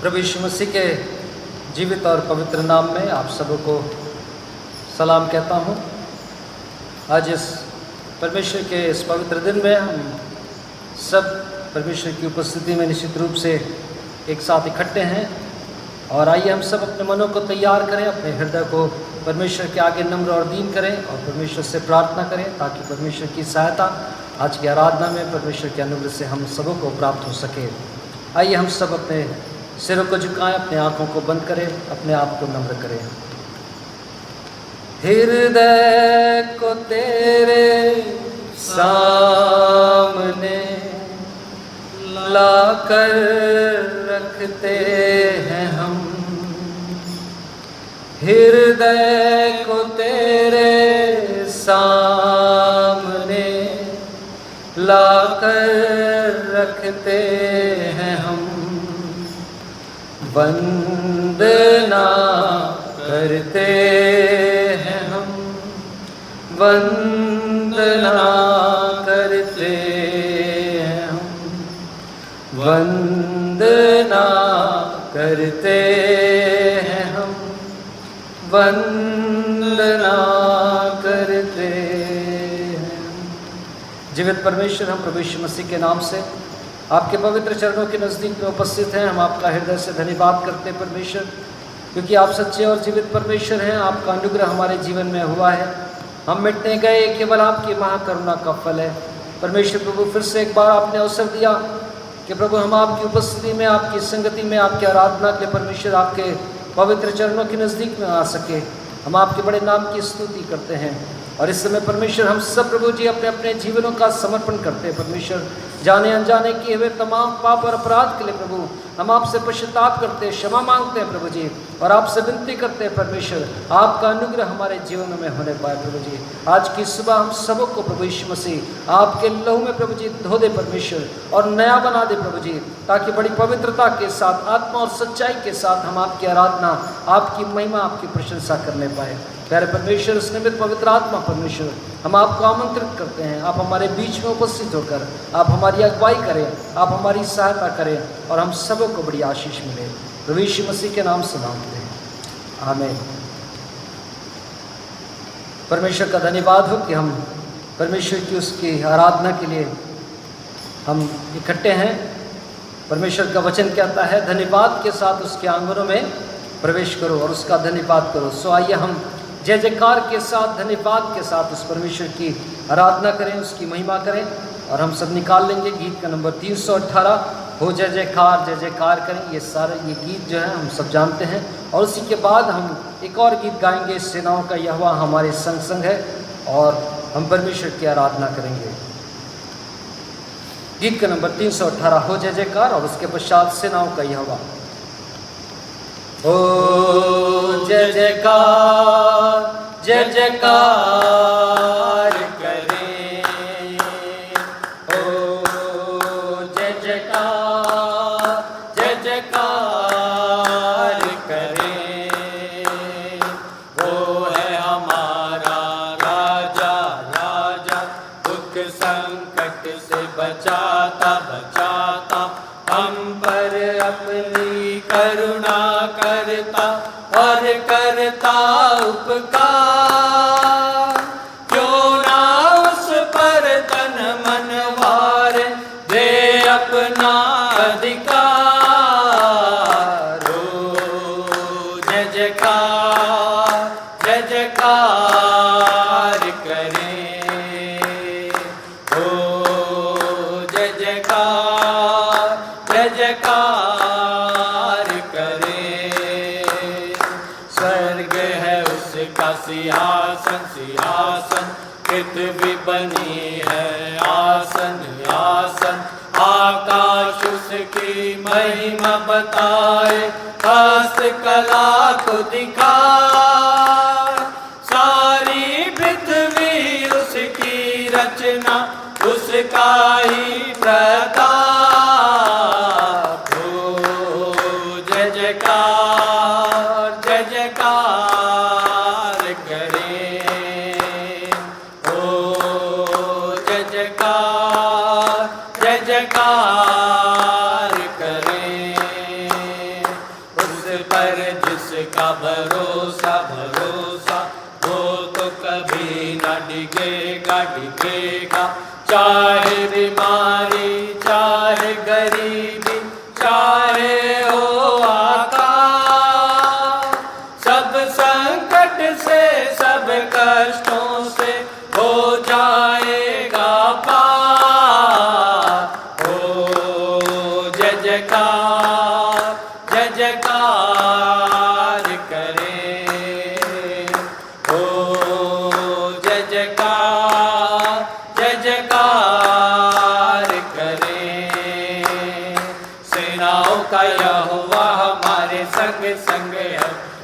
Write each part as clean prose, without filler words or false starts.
प्रभु यीशु मसीह के जीवित और पवित्र नाम में आप सबको सलाम कहता हूँ। आज इस परमेश्वर के इस पवित्र दिन में हम सब परमेश्वर की उपस्थिति में निश्चित रूप से एक साथ इकट्ठे हैं और आइए हम सब अपने मनों को तैयार करें, अपने हृदय को परमेश्वर के आगे नम्र और दीन करें और परमेश्वर से प्रार्थना करें ताकि परमेश्वर की सहायता आज की आराधना में परमेश्वर के अनुग्रह से हम सबों को प्राप्त हो सके। आइए हम सब अपने सिरों को झुकाएं, अपने आँखों को बंद करें, अपने आप को नम्र करें। हृदय को तेरे सामने लाकर रखते हैं हम, हृदय को तेरे सामने लाकर रखते हैं हम, वंदना करते हैं हम, वंदना करते हैं हम, वंदना करते हैं हम, वंदना करते हैं। जीवित परमेश्वर, हम प्रभु यीशु मसीह के नाम से आपके पवित्र चरणों के नज़दीक में उपस्थित हैं। हम आपका हृदय से धन्यवाद करते हैं परमेश्वर, क्योंकि आप सच्चे और जीवित परमेश्वर हैं। आपका अनुग्रह हमारे जीवन में हुआ है, हम मिटने गए, केवल आपकी महाकरुणा का फल है। परमेश्वर प्रभु, फिर से एक बार आपने अवसर दिया कि प्रभु हम आपकी उपस्थिति में, आपकी संगति में, आपकी आराधना के लिए परमेश्वर आपके पवित्र चरणों के नज़दीक में आ सके। हम आपके बड़े नाम की स्तुति करते हैं और इस समय परमेश्वर हम सब प्रभु जी अपने अपने जीवनों का समर्पण करते हैं। परमेश्वर, जाने अनजाने किए हुए तमाम पाप और अपराध के लिए प्रभु हम आपसे पश्चाताप करते हैं, क्षमा मांगते हैं प्रभु जी, और आपसे विनती करते हैं परमेश्वर आपका अनुग्रह हमारे जीवन में होने पाए। प्रभु जी, आज की सुबह हम सबों को प्रभु यीशु मसीह आपके लहू में प्रभु जी धो दे परमेश्वर और नया बना दे प्रभु जी, ताकि बड़ी पवित्रता के साथ, आत्मा और सच्चाई के साथ हम आपकी आराधना, आपकी महिमा, आपकी प्रशंसा करने पाए। प्यारे परमेश्वर, उस निमित्त पवित्र आत्मा परमेश्वर हम आपको आमंत्रित करते हैं, आप हमारे बीच में उपस्थित होकर आप हमारी अगुवाई करें, आप हमारी सहायता करें और हम सबों को बड़ी आशीष मिले। प्रभु यीशु मसीह के नाम से मांगते हैं, आमीन। परमेश्वर का धन्यवाद हो कि हम परमेश्वर की उसकी आराधना के लिए हम इकट्ठे हैं। परमेश्वर का वचन कहता है, धन्यवाद के साथ उसके आंगनों में प्रवेश करो और उसका धन्यवाद करो। सो आइए हम जय जयकार के साथ, धन्यवाद के साथ उस परमेश्वर की आराधना करें, उसकी महिमा करें। और हम सब निकाल लेंगे गीत का नंबर 318, हो जय जयकार करें। ये गीत जो है हम सब जानते हैं और उसी के बाद हम एक और गीत गाएंगे, सेनाओं का यहोवा हमारे संग संग है, और हम परमेश्वर की आराधना करेंगे। गीत का नंबर 318, हो जय जयकार, और उसके पश्चात सेनाओं का यहोवा। ओ जय जयकार, जय जयकार करें, ओ जय जयकार, जय जयकार करें। वो है हमारा राजा, राजा, दुख संकट से बचाता बचाता, हम पर अपनी करुणा करता और करता उपकार। क्यों ना उस पर तन मन वार दे अपना अधिकार। ओ जय जयकार, जय जयकार करें, ओ जय जयकार, जय जयकार करें। स्वर्ग है उसका सिंहासन, सिंहासन, पृथ्वी बनी है आसन, आसन। आकाश उसकी महिमा बताए, हस्त कला को दिखाए। सारी पृथ्वी उसकी रचना, उसका ही प्रताप। हो जय जयकार, जय जयकार करें, हो जय जयकार, जय जयकार करें। का भरोसा भरोसा, वो तो कभी न डिगेगा डिगेगा। चाहे बीमारी चाहे गरीबी चाहे हो आकाश, सब संकट से सब कष्टों से हो जाएगा पार। ओ जय जयकार जय जयकार करें, ओ जय जयकार जय जयकार करें। सेनाओं का यहोवा हमारे संग संग है,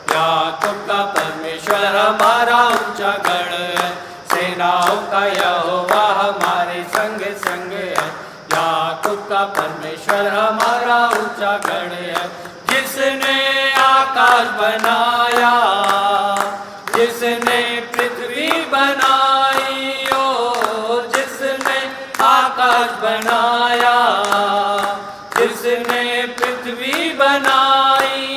याकूब का परमेश्वर हमारा ऊंचा गढ़ है। सेनाओं का यहोवा हमारे संग संग है, याकूब का परमेश्वर हमारा ऊंचा गढ़ है। जिसने आकाश बनाया, जिसने पृथ्वी बनाई, ओ जिसने आकाश बनाया, जिसने पृथ्वी बनाई,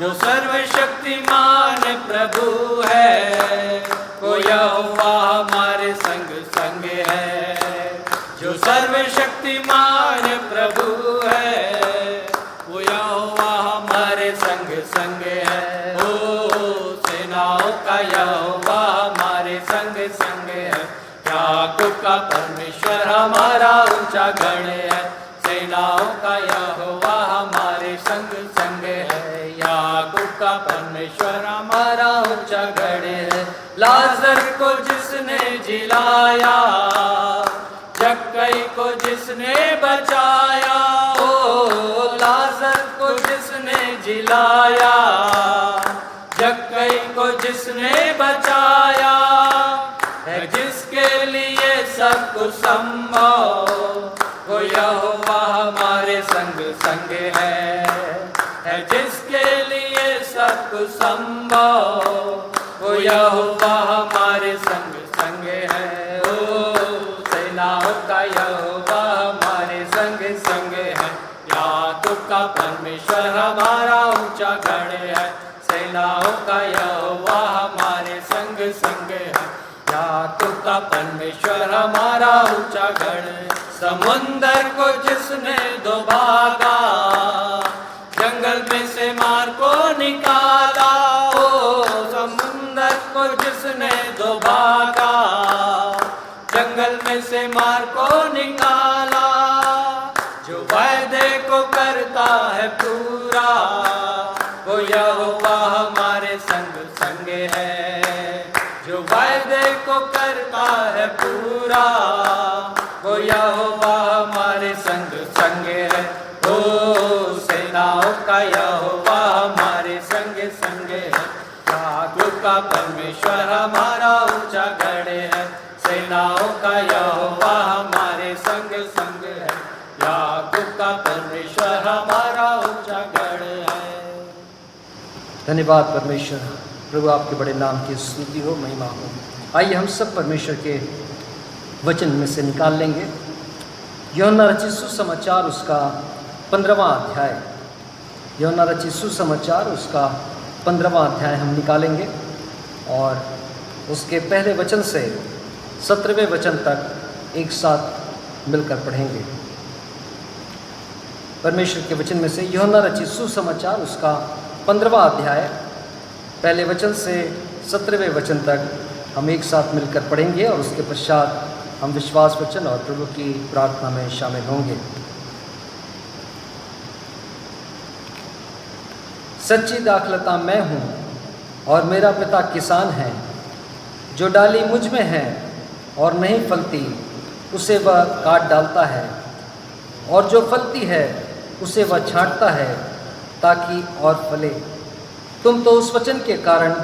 जो सर्वशक्तिमान प्रभु है, वो यहोवा हमारे संग संग है। जो सर्वशक्तिमान प्रभु है, वो यहोवा हमारे संग संग है। ओ सेनाओं का यहोवा हमारे संग संग है, याकूब का परमेश्वर हमारा ऊंचा गढ़ है। सेनाओं का यहोवा हमारे संग संग है, याकूब का परमेश्वर हमारा ऊंचा गढ़ है। लाजर को जिसने जिलाया, जक्कई को जिसने बचाया, ओ लाजर को जिसने जिलाया, जक्कई को जिसने बचाया, है जिसके लिए सब कुछ संभव, वो यहोवा हमारे संग संग है जिसके लिए सब कुछ संभव, वो यहोवा हमारे संग संग है। ओ सेनाओं का यहोवा हमारे संग संग है, याकूब का परमेश्वर हमारा ऊंचा गढ़ है। सेनाओं का यहोवा हमारे संग संग है, याकूब का परमेश्वर हमारा ऊंचा गढ़ है। समुंदर को जिसने दो भागा, जंगल में से मार को निकाला, ओ समुंदर को जिसने दो भागा, जंगल में से मार को निकाला, जो वायदे को करता है पूरा, वो यहोवा हमारे संग संग है। जो वायदे को करता है पूरा, वो यहोवा हमारे संग संग है। ओ सेनाओं का यहोवा हमारे संग संग है, याकूब का परमेश्वर हमारा ऊंचा गढ़ है। सेनाओं का यहोवा हमारे संग संग है, याकूब का परमेश्वर हमारा ऊंचा गढ़ है। धन्यवाद परमेश्वर, प्रभु आपके बड़े नाम की स्तुति हो, महिमा हो। आइए हम सब परमेश्वर के वचन में से निकाल लेंगे यूहन्ना रचित सुसमाचार उसका 15वां अध्याय। यूहन्ना रचित सुसमाचार उसका 15वां अध्याय हम निकालेंगे और उसके पहले वचन से 17वें वचन तक एक साथ मिलकर पढ़ेंगे। परमेश्वर के वचन में से यूहन्ना रचित सुसमाचार उसका 15वां अध्याय पहले वचन से 17वें वचन तक हम एक साथ मिलकर पढ़ेंगे और उसके पश्चात हम विश्वास वचन और प्रभु की प्रार्थना में शामिल होंगे। सच्ची दाखलता मैं हूँ और मेरा पिता किसान है। जो डाली मुझ में है और नहीं फलती, उसे वह काट डालता है, और जो फलती है उसे वह छांटता है ताकि और फले। तुम तो उस वचन के कारण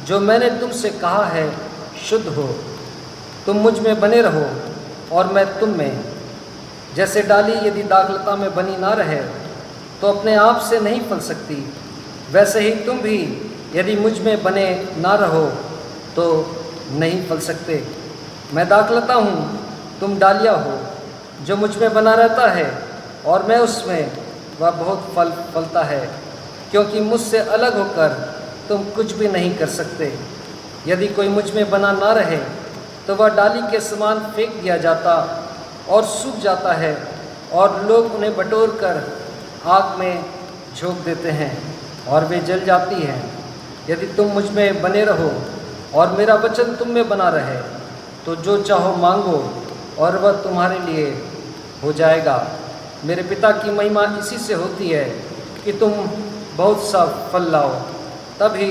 जो मैंने तुमसे कहा है शुद्ध हो। तुम मुझ में बने रहो और मैं तुम में। जैसे डाली यदि दाखलता में बनी ना रहे तो अपने आप से नहीं फल सकती, वैसे ही तुम भी यदि मुझ में बने ना रहो तो नहीं फल सकते। मैं दाखलता हूँ, तुम डालियाँ हो। जो मुझ में बना रहता है और मैं उसमें, वह बहुत फल फलता है, क्योंकि मुझसे अलग होकर तुम कुछ भी नहीं कर सकते। यदि कोई मुझ में बना ना रहे तो वह डाली के समान फेंक दिया जाता और सूख जाता है, और लोग उन्हें बटोर कर आग में झोंक देते हैं और वे जल जाती हैं। यदि तुम मुझ में बने रहो और मेरा वचन तुम में बना रहे तो जो चाहो मांगो और वह तुम्हारे लिए हो जाएगा। मेरे पिता की महिमा इसी से होती है कि तुम बहुत सा फल लाओ, तभी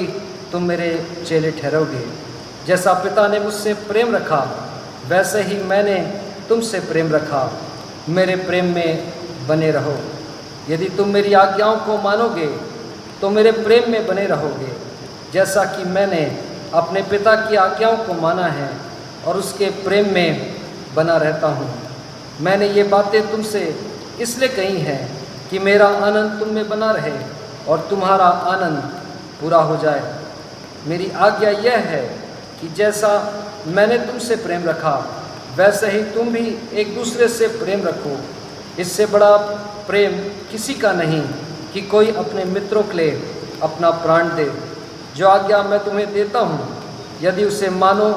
तुम मेरे चेले ठहरोगे। जैसा पिता ने मुझसे प्रेम रखा वैसे ही मैंने तुमसे प्रेम रखा। मेरे प्रेम में बने रहो। यदि तुम मेरी आज्ञाओं को मानोगे तो मेरे प्रेम में बने रहोगे, जैसा कि मैंने अपने पिता की आज्ञाओं को माना है और उसके प्रेम में बना रहता हूँ। मैंने ये बातें तुमसे इसलिए कही हैं कि मेरा आनंद तुम में बना रहे और तुम्हारा आनंद पूरा हो जाए। मेरी आज्ञा यह है कि जैसा मैंने तुमसे प्रेम रखा वैसे ही तुम भी एक दूसरे से प्रेम रखो। इससे बड़ा प्रेम किसी का नहीं कि कोई अपने मित्रों के लिए अपना प्राण दे। जो आज्ञा मैं तुम्हें देता हूँ, यदि उसे मानो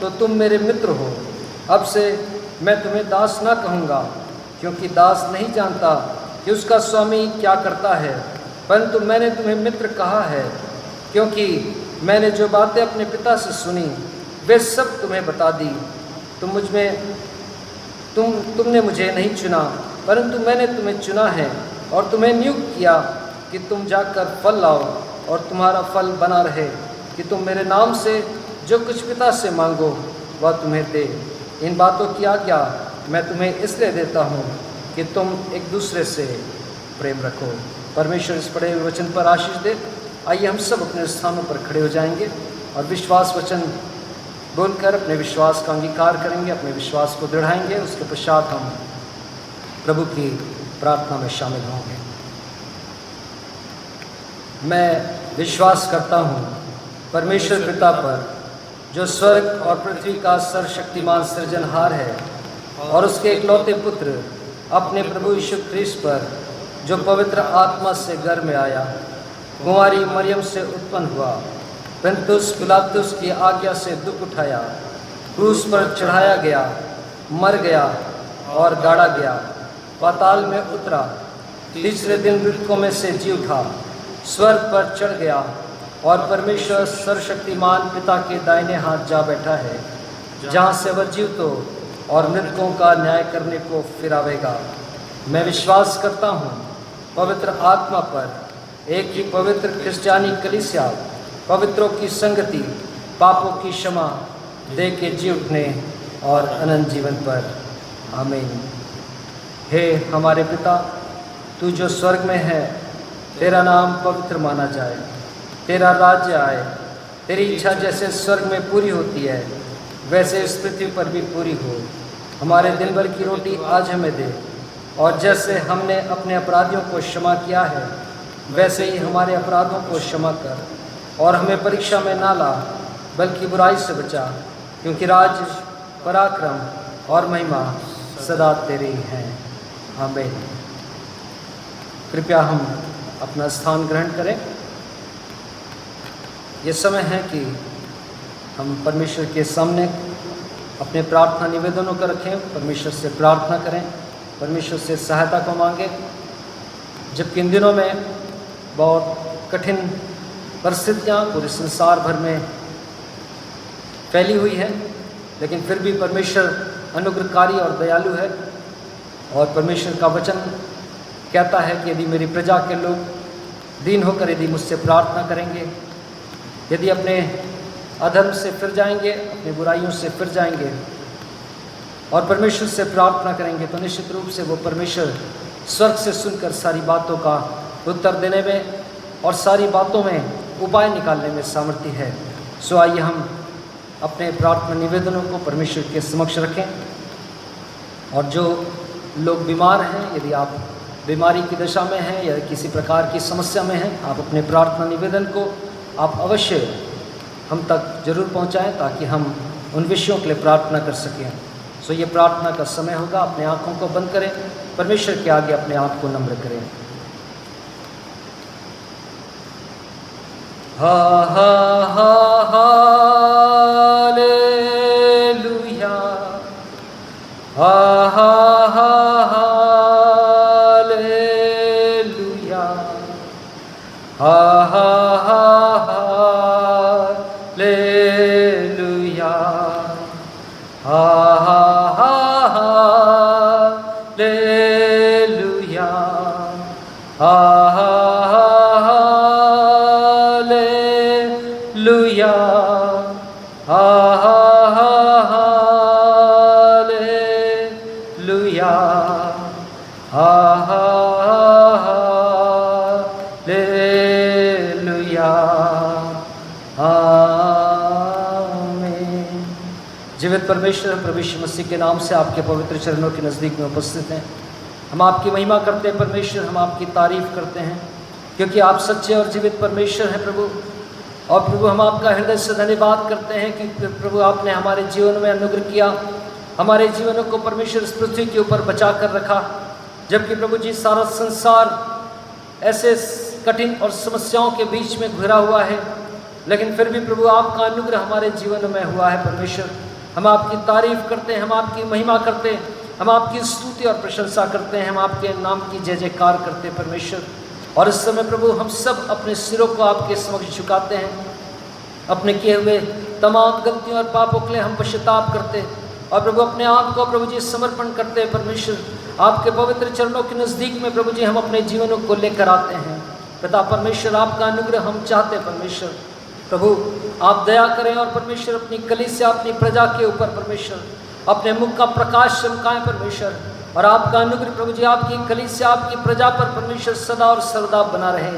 तो तुम मेरे मित्र हो। अब से मैं तुम्हें दास ना कहूँगा, क्योंकि दास नहीं जानता कि उसका स्वामी क्या करता है, परंतु मैंने तुम्हें मित्र कहा है, क्योंकि मैंने जो बातें अपने पिता से सुनी वे सब तुम्हें बता दी। तुमने मुझे नहीं चुना, परंतु मैंने तुम्हें चुना है और तुम्हें नियुक्त किया कि तुम जाकर फल लाओ और तुम्हारा फल बना रहे, कि तुम मेरे नाम से जो कुछ पिता से मांगो वह तुम्हें दे। इन बातों की आज्ञा मैं तुम्हें इसलिए देता हूँ कि तुम एक दूसरे से प्रेम रखो। परमेश्वर इस पढ़े हुए वचन पर आशीष दे। आइए हम सब अपने स्थानों पर खड़े हो जाएंगे और विश्वास वचन बोलकर अपने विश्वास का अंगीकार करेंगे, अपने विश्वास को दृढ़ाएंगे। उसके पश्चात हम प्रभु की प्रार्थना में शामिल होंगे। मैं विश्वास करता हूँ परमेश्वर पिता पर, जो स्वर्ग और पृथ्वी का सर्वशक्तिमान सृजनहार है, और उसके इकलौते पुत्र अपने प्रभु यीशु ख्रीस्त पर, जो पवित्र आत्मा से गर्भ में आया, कुंवारी मरियम से उत्पन्न हुआ, पिलातुस पिलातुस की आज्ञा से दुख उठाया, क्रूस पर चढ़ाया गया, मर गया और गाड़ा गया, पाताल में उतरा, तीसरे दिन मृतकों में से जी उठा, स्वर्ग पर चढ़ गया और परमेश्वर सर्वशक्तिमान पिता के दाहिने हाथ जा बैठा है, जहाँ से वह जीवतों और मृतकों का न्याय करने को फिर आवेगा। मैं विश्वास करता हूँ पवित्र आत्मा पर, एक ही पवित्र क्रिश्चियानी कलीसिया, पवित्रों की संगति, पापों की क्षमा, दे के जी उठने और अनंत जीवन पर। आमीन। हे हमारे पिता, तू जो स्वर्ग में है, तेरा नाम पवित्र माना जाए, तेरा राज्य आए, तेरी इच्छा जैसे स्वर्ग में पूरी होती है वैसे इस पृथ्वी पर भी पूरी हो। हमारे दिन भर की रोटी आज हमें दे, और जैसे हमने अपने अपराधियों को क्षमा किया है वैसे ही हमारे अपराधों को क्षमा कर, और हमें परीक्षा में ना ला बल्कि बुराई से बचा, क्योंकि राज्य, पराक्रम और महिमा सदा तेरी हैं। आमीन। कृपया हम अपना स्थान ग्रहण करें। ये समय है कि हम परमेश्वर के सामने अपने प्रार्थना निवेदनों को रखें, परमेश्वर से प्रार्थना करें, परमेश्वर से सहायता को मांगें। जबकि इन दिनों में बहुत कठिन परिस्थितियाँ पूरे संसार भर में फैली हुई है, लेकिन फिर भी परमेश्वर अनुग्रहकारी और दयालु है। और परमेश्वर का वचन कहता है कि यदि मेरी प्रजा के लोग दीन होकर यदि मुझसे प्रार्थना करेंगे, यदि अपने अधर्म से फिर जाएंगे, अपनी बुराइयों से फिर जाएंगे और परमेश्वर से प्रार्थना करेंगे, तो निश्चित रूप से वो परमेश्वर स्वर्ग से सुनकर सारी बातों का उत्तर देने में और सारी बातों में उपाय निकालने में सामर्थ्य है। सो आइए हम अपने प्रार्थना निवेदनों को परमेश्वर के समक्ष रखें। और जो लोग बीमार हैं, यदि आप बीमारी की दशा में हैं या किसी प्रकार की समस्या में हैं, आप अपने प्रार्थना निवेदन को आप अवश्य हम तक जरूर पहुंचाएं, ताकि हम उन विषयों के लिए प्रार्थना कर सकें। सो ये प्रार्थना का समय होगा। अपने आँखों को बंद करें, परमेश्वर के आगे अपने आप को नम्र करें। हा हा हा हालेलुया हा हा हा हालेलुया हा हा हा हालेलुया हा हा हा हालेलुया हा हा हा हालेलुया हा हा हा हालेलुया हा हा हा हालेलुया आमीन। जीवित परमेश्वर प्रभु यीशु मसीह के नाम से आपके पवित्र चरणों के नज़दीक में उपस्थित हैं। हम आपकी महिमा करते हैं परमेश्वर, हम आपकी तारीफ करते हैं क्योंकि आप सच्चे और जीवित परमेश्वर हैं प्रभु। और प्रभु हम आपका हृदय से धन्यवाद करते हैं कि प्रभु आपने हमारे जीवन में अनुग्रह किया, हमारे जीवनों को परमेश्वर इस पृथ्वी के ऊपर बचा कर रखा। जबकि प्रभु जी सारा संसार ऐसे कठिन और समस्याओं के बीच में घिरा हुआ है, लेकिन फिर भी प्रभु आपका अनुग्रह हमारे जीवन में हुआ है परमेश्वर। हम आपकी तारीफ करते हैं, हम आपकी महिमा करते हैं, हम आपकी स्तुति और प्रशंसा करते हैं, हम आपके नाम की जय जयकार करते हैं परमेश्वर। और इस समय प्रभु हम सब अपने सिरों को आपके समक्ष झुकाते हैं, अपने किए हुए तमाम गलतियों और पापों के लिए हम पश्चाताप करते हैं और प्रभु अपने आप को प्रभु जी समर्पण करते हैं परमेश्वर। आपके पवित्र चरणों के नज़दीक में प्रभु जी हम अपने जीवनों को लेकर आते हैं। पिता परमेश्वर आपका अनुग्रह हम चाहते हैं परमेश्वर। प्रभु आप दया करें और परमेश्वर अपनी कलीसिया अपनी प्रजा के ऊपर परमेश्वर अपने मुख का प्रकाश चमकाएं परमेश्वर। और आपका अनुग्रह प्रभु जी आपकी कलीसिया आपकी प्रजा पर परमेश्वर सदा और सर्वदा बना रहे।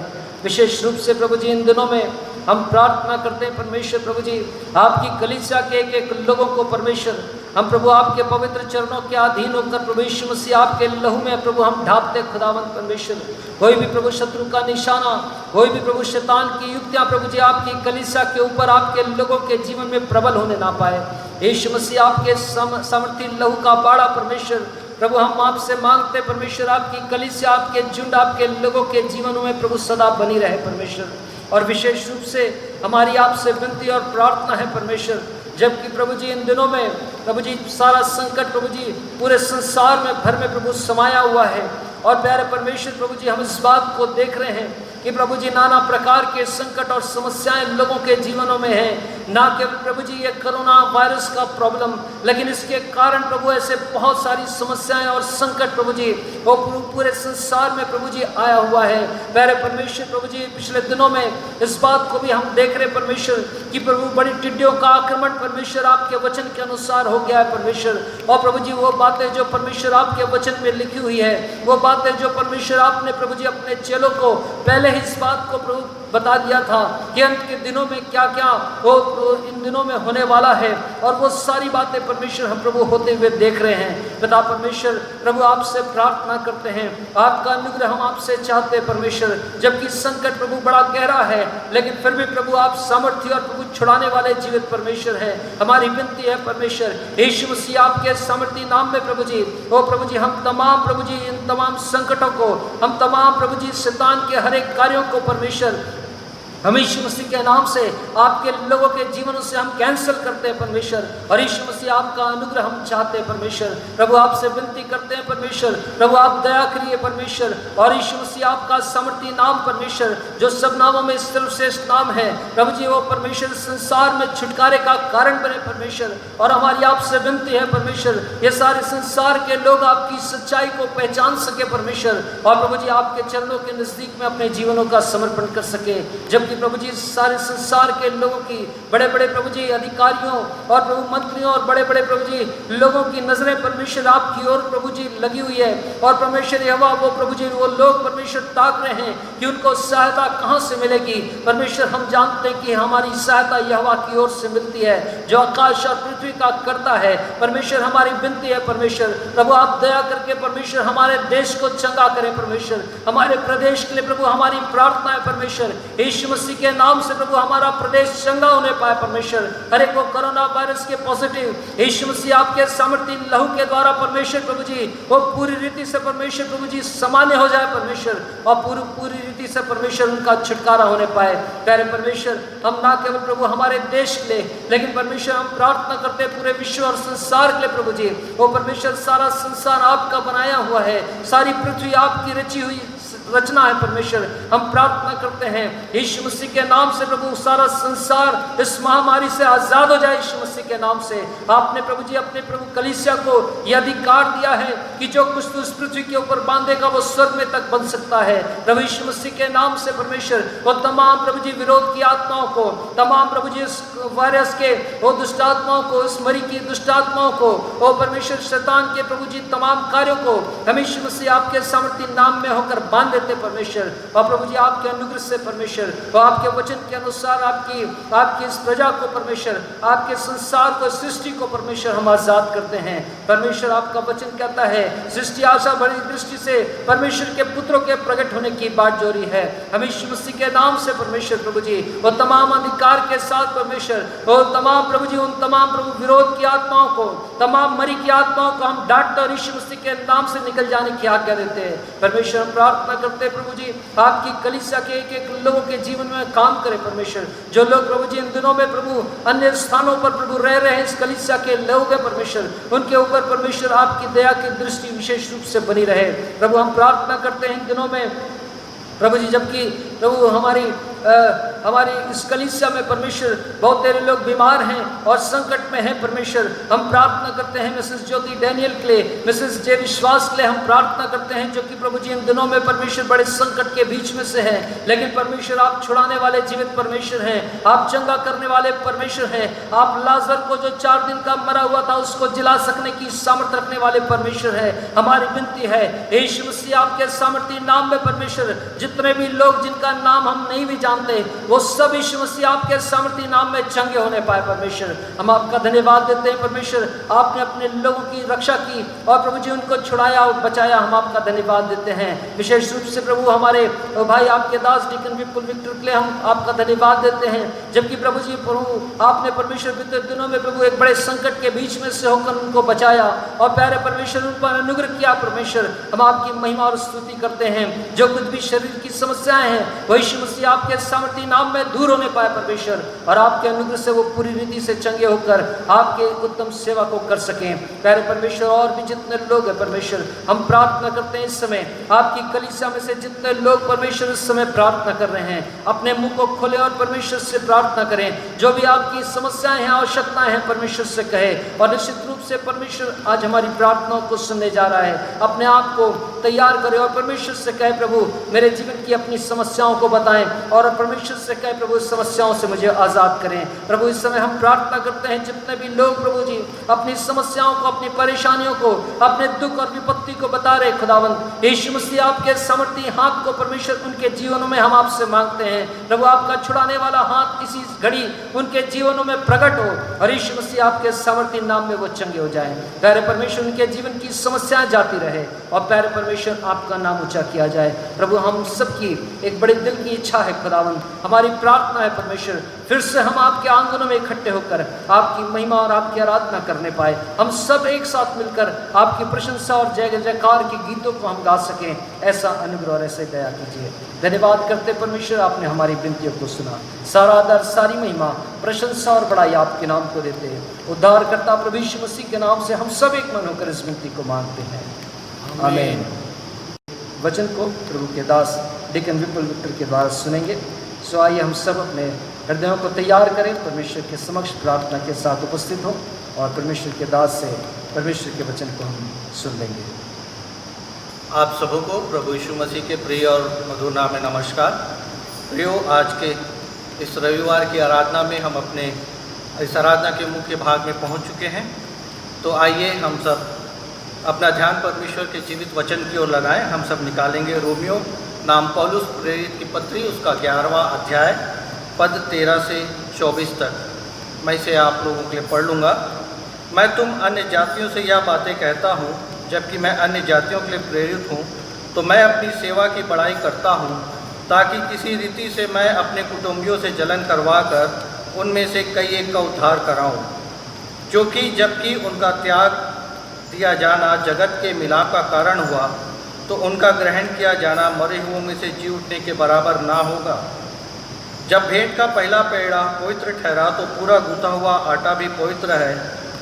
विशेष रूप से प्रभु जी इन दिनों में हम प्रार्थना करते हैं परमेश्वर प्रभु जी आपकी कलीसिया के एक एक लोगों को परमेश्वर हम प्रभु आपके पवित्र चरणों के अधीन होकर प्रभु यीशु मसीह आपके लहू में प्रभु हम ढापते खुदावंद परमेश्वर। कोई भी प्रभु शत्रु का निशाना, कोई भी प्रभु शैतान की युक्तियां प्रभु जी आपकी कलीसिया के ऊपर आपके लोगों के जीवन में प्रबल होने ना पाए। यीशु मसीह आपके सामर्थी लहू का बाड़ा परमेश्वर प्रभु हम आपसे मांगते परमेश्वर आपकी कलीसिया आपके झुंड आपके लोगों के जीवनों में प्रभु सदा बनी रहे परमेश्वर। और विशेष रूप से हमारी आपसे विनती और प्रार्थना है परमेश्वर, जबकि प्रभु जी इन दिनों में प्रभु जी सारा संकट प्रभु जी पूरे संसार में भर में प्रभु समाया हुआ है। और प्यारे परमेश्वर प्रभु जी हम इस बात को देख रहे हैं कि प्रभु जी नाना प्रकार के संकट और समस्याएं लोगों के जीवनों में हैं। ना केवल प्रभु जी ये कोरोना वायरस का प्रॉब्लम, लेकिन इसके कारण प्रभु ऐसे बहुत सारी समस्याएं और संकट प्रभु जी वो पूरे संसार में प्रभु जी आया हुआ है। प्यारे परमेश्वर प्रभु जी पिछले दिनों में इस बात को भी हम देख रहे परमेश्वर कि प्रभु बड़ी टिड्डियों का आक्रमण परमेश्वर आपके वचन के अनुसार हो गया है परमेश्वर। और प्रभु जी वो बातें जो परमेश्वर आपके वचन में लिखी हुई है, वो बातें जो परमेश्वर आपने प्रभु जी अपने चेलों को पहले ही इस बात को प्रभु बता दिया था कि अंत के दिनों में क्या क्या वो इन दिनों में होने वाला है। और वो सारी बातें परमेश्वर हम प्रभु होते हुए देख रहे हैं। पिता परमेश्वर प्रभु आपसे प्रार्थना करते हैं, आपका अनुग्रह हम आपसे चाहते हैं परमेश्वर। जबकि संकट प्रभु बड़ा गहरा है, लेकिन फिर भी प्रभु आप सामर्थ्य और प्रभु छुड़ाने वाले जीवित परमेश्वर है। हमारी विनती है परमेश्वर यीशु मसीह आपके सामर्थ्य नाम में प्रभु जी वो प्रभु जी हम तमाम प्रभु जी इन तमाम संकटों को, हम तमाम प्रभु जी शैतान के हर एक कार्यों को परमेश्वर हम यीशु मसीह के नाम से आपके लोगों के जीवनों से हम कैंसिल करते हैं परमेश्वर। और यीशु मसीह आपका अनुग्रह हम चाहते हैं परमेश्वर। प्रभु आपसे विनती करते हैं परमेश्वर, प्रभु आप दया करिए परमेश्वर। और यीशु मसीह आपका सामर्थी नाम परमेश्वर जो सब नामों में सर्वश्रेष्ठ नाम है प्रभु जी, वो परमेश्वर संसार में छुटकारे का कारण बने परमेश्वर। और हमारी आपसे विनती है परमेश्वर ये सारे संसार के लोग आपकी सच्चाई को पहचान सके परमेश्वर। और प्रभु जी आपके चरणों के नजदीक में अपने जीवनों का समर्पण कर सके। जबकि प्रभु जी सारे संसार के लोगों की, बड़े बड़े प्रभु जी अधिकारियों और प्रभु मंत्रियों और बड़े बड़े प्रभु जी लोगों की नजरें परमेश्वर आपकी ओर प्रभु जी लगी हुई है। और परमेश्वर यहोवा वो प्रभु जी वो लोग परमेश्वर ताक रहे हैं कि उनको सहायता कहाँ से मिलेगी। परमेश्वर हम जानते हैं कि हमारी सहायता यहोवा की ओर से मिलती है जो आकाश और पृथ्वी का करता है। परमेश्वर हमारी विनती है परमेश्वर, प्रभु आप दया करके परमेश्वर हमारे देश को चंगा करें परमेश्वर। हमारे प्रदेश के लिए प्रभु हमारी प्रार्थना है परमेश्वर। यीशु मसीह के नाम से प्रभु हमारा प्रदेश चंगा होने पाए परमेश्वर। हर एक को कोरोना वायरस के पॉजिटिव यीशु मसीह आपके सामर्थ्य लहू के द्वारा परमेश्वर प्रभु जी वो पूरी रीति से परमेश्वर प्रभु जी सामान्य हो जाए परमेश्वर, और पूरी रीति से परमेश्वर उनका छुटकारा होने पाए। प्यारे परमेश्वर, हम ना केवल प्रभु हमारे देश के लिए, लेकिन परमेश्वर हम प्रार्थना करते हैं पूरे विश्व और संसार के लिए प्रभु जी। वो परमेश्वर सारा संसार आपका बनाया हुआ है, सारी पृथ्वी आपकी रची हुई रचना है परमेश्वर। हम प्रार्थना करते हैं यीशु मसीह के नाम से प्रभु सारा संसार इस महामारी से आजाद हो जाए यीशु मसीह के नाम से। आपने प्रभु जी अपने प्रभु कलीसिया को यह अधिकार दिया है कि जो कुछ तू इस पृथ्वी के ऊपर बांधेगा वो स्वर्ग में तक बंध सकता है। प्रभु यीशु मसीह के नाम से परमेश्वर वो तमाम प्रभु जी विरोध की आत्माओं को, तमाम प्रभु जी इस वायरस के वो दुष्ट आत्माओं को, इस मरी की दुष्ट आत्माओं को, वो परमेश्वर शैतान के प्रभु जी तमाम कार्यों को हम यीशु मसीह आपके सामर्थ्य नाम में होकर बांध देते परमेश्वर। और प्रभु जी आपके अनुग्रह से परमेश्वर वो आपके वचन के अनुसार आपकी इस प्रजा को परमेश्वर, आपके संसार को, सृष्टि को परमेश्वर हम आजाद करते हैं परमेश्वर। आपका वचन कहता है सृष्टि आशा बड़ी दृष्टि से परमेश्वर के पुत्रों के प्रकट होने की बात जो रही है। हम यीशु मसीह के नाम से परमेश्वर प्रभु जी वो तमाम अधिकार के साथ परमेश्वर वो तमाम प्रभु जी उन तमाम प्रभु विरोध की आत्माओं को, तमाम मरी की आत्माओं को हम डांटते और यीशु मसीह के नाम से निकल जाने की आज्ञा देते हैं परमेश्वर। हम प्रार्थना करते हैं प्रभु जी आपकी कलीसिया के एक एक लोगों के जीवन में काम करे परमेश्वर। जो लोग प्रभु जी इन दिनों में प्रभु अन्य स्थानों पर प्रभु रह रहे हैं, इस कलीसिया के लोग हैं परमेश्वर, उनके ऊपर परमेश्वर आपकी दया की दृष्टि विशेष रूप से बनी रहे प्रभु। हम प्रार्थना करते हैं इन दिनों में प्रभु जी, जबकि प्रभु हमारी इस कलीसिया में परमेश्वर बहुत तेरे लोग बीमार हैं और संकट में हैं परमेश्वर। हम प्रार्थना करते हैं मिसेस ज्योति डैनियल के लिए, मिसेस जय विश्वास के लिए हम प्रार्थना करते हैं, जो कि प्रभु जी इन दिनों में परमेश्वर बड़े संकट के बीच में से हैं, लेकिन परमेश्वर आप छुड़ाने वाले जीवित परमेश्वर हैं, आप चंगा करने वाले परमेश्वर हैं। आप लाजर को जो 4 दिन का मरा हुआ था उसको जिला सकने की सामर्थ्य रखने वाले परमेश्वर है। हमारी विनती है यीशु मसीह आपके सामर्थ्य नाम में परमेश्वर, जितने भी लोग जिनका नाम हम नहीं भी जानते वो सब यीशु मसीह आपके सामर्थ्य नाम में चंगे होने पाए परमेश्वर। हम आपका धन्यवाद देते हैं परमेश्वर, आपने अपने लोगों की रक्षा की और प्रभु जी उनको छुड़ाया और बचाया। हम आपका धन्यवाद देते हैं विशेष रूप से प्रभु हमारे भाई आपके दास डीकन विपुल विक्टर के लिए हम आपका धन्यवाद देते हैं, जबकि प्रभु जी प्रभु आपने परमेश्वर बीते दिनों में प्रभु एक बड़े संकट के बीच में से होकर उनको बचाया और प्यारे परमेश्वर उन पर अनुग्रह किया परमेश्वर। हम आपकी महिमा और स्तुति करते हैं। जो कुछ भी शरीर की समस्याएं हैं वो यीशु मसीह आपके सामर्थ्य नाम में दूर होने पाए परमेश्वर, और आपके अनुग्रह से वो पूरी रीति से चंगे होकर आपके उत्तम सेवा को कर सकें प्यारे परमेश्वर। और भी जितने लोग हैं परमेश्वर हम प्रार्थना करते हैं इस समय आपकी कलीसिया में से जितने लोग परमेश्वर इस समय प्रार्थना कर रहे हैं, अपने मुंह को खोले और परमेश्वर से प्रार्थना करें। जो भी आपकी समस्याएं हैं, आवश्यकताएं हैं परमेश्वर से कहे, और निश्चित रूप से परमेश्वर आज हमारी प्रार्थनाओं को सुनने जा रहा है। अपने आप को तैयार करें और परमेश्वर से कहे प्रभु मेरे जीवन की अपनी समस्याओं को बताएं, और परमेश्वर से कहे प्रभु इस समस्याओं से मुझे आज़ाद करें। प्रभु इस समय हम प्रार्थना करते हैं जितने भी लोग प्रभु जी अपनी समस्याओं को, अपनी परेशानियों को, अपने दुख और विपत्ति को बता रहे खुदावंद यीशु मसीह आपके सामर्थ्य हाथ को परमेश्वर उनके जीवनों में हम आपसे मांगते हैं। प्रभु आपका छुड़ाने वाला हाथ इसी घड़ी उनके जीवनों में प्रकट हो और यीशु मसीह आपके सामर्थ्य नाम में वो चंगे हो जाए। प्यारे परमेश्वर उनके जीवन की समस्याएं जाती रहे और प्यारे परमेश्वर आपका नाम ऊंचा किया जाए। प्रभु हम सबकी एक बड़े दिल की इच्छा है खुदावंद, हमारी प्रार्थना है परमेश्वर फिर से हम आपके आंगनों में इकट्ठे होकर आपकी महिमा और आपकी आराधना करने पाए। हम सब एक साथ मिलकर आपकी प्रशंसा और जय जयकार के गीतों को हम गा सकें, ऐसा अनुग्रह और ऐसे दया कीजिए। धन्यवाद करते परमेश्वर आपने हमारी विनतियों को सुना। सारा आदर, सारी महिमा, प्रशंसा और बड़ाई आपके नाम को देते हैं। उद्धारकर्ता प्रभु यीशु मसीह के नाम से हम सब एक मन होकर इस विनती को मांगते हैं, आमीन। वचन को प्रभु के दास डीकन विपुल विक्टर के द्वारा सुनेंगे। सो आइए हम सब अपने हृदयों को तैयार करें, परमेश्वर के समक्ष प्रार्थना के साथ उपस्थित हों और परमेश्वर के दास से परमेश्वर के वचन को हम सुन लेंगे। आप सबों को प्रभु यीशु मसीह के प्रिय और मधुर नाम में नमस्कार। प्रियो, आज के इस रविवार की आराधना में हम अपने इस आराधना के मुख्य भाग में पहुंच चुके हैं। तो आइए हम सब अपना ध्यान परमेश्वर के जीवित वचन की ओर लगाएं। हम सब निकालेंगे रोमियो नाम पौलुस प्रेरित की पत्री, उसका 11वां अध्याय, पद 13 से 24 तक। मैं इसे आप लोगों के लिए पढ़ लूँगा। मैं तुम अन्य जातियों से यह बातें कहता हूँ, जबकि मैं अन्य जातियों के लिए प्रेरित हूँ, तो मैं अपनी सेवा की बड़ाई करता हूँ। ताकि किसी रीति से मैं अपने कुटुंबियों से जलन करवाकर उनमें से कई एक का उद्धार कराऊं, क्योंकि जबकि उनका त्याग दिया जाना जगत के मिलाप का कारण हुआ, तो उनका ग्रहण किया जाना मरे हुओं में से जी उठने के बराबर ना होगा। जब भेंट का पहला पेड़ा पवित्र ठहरा तो पूरा गूथा हुआ आटा भी पवित्र है,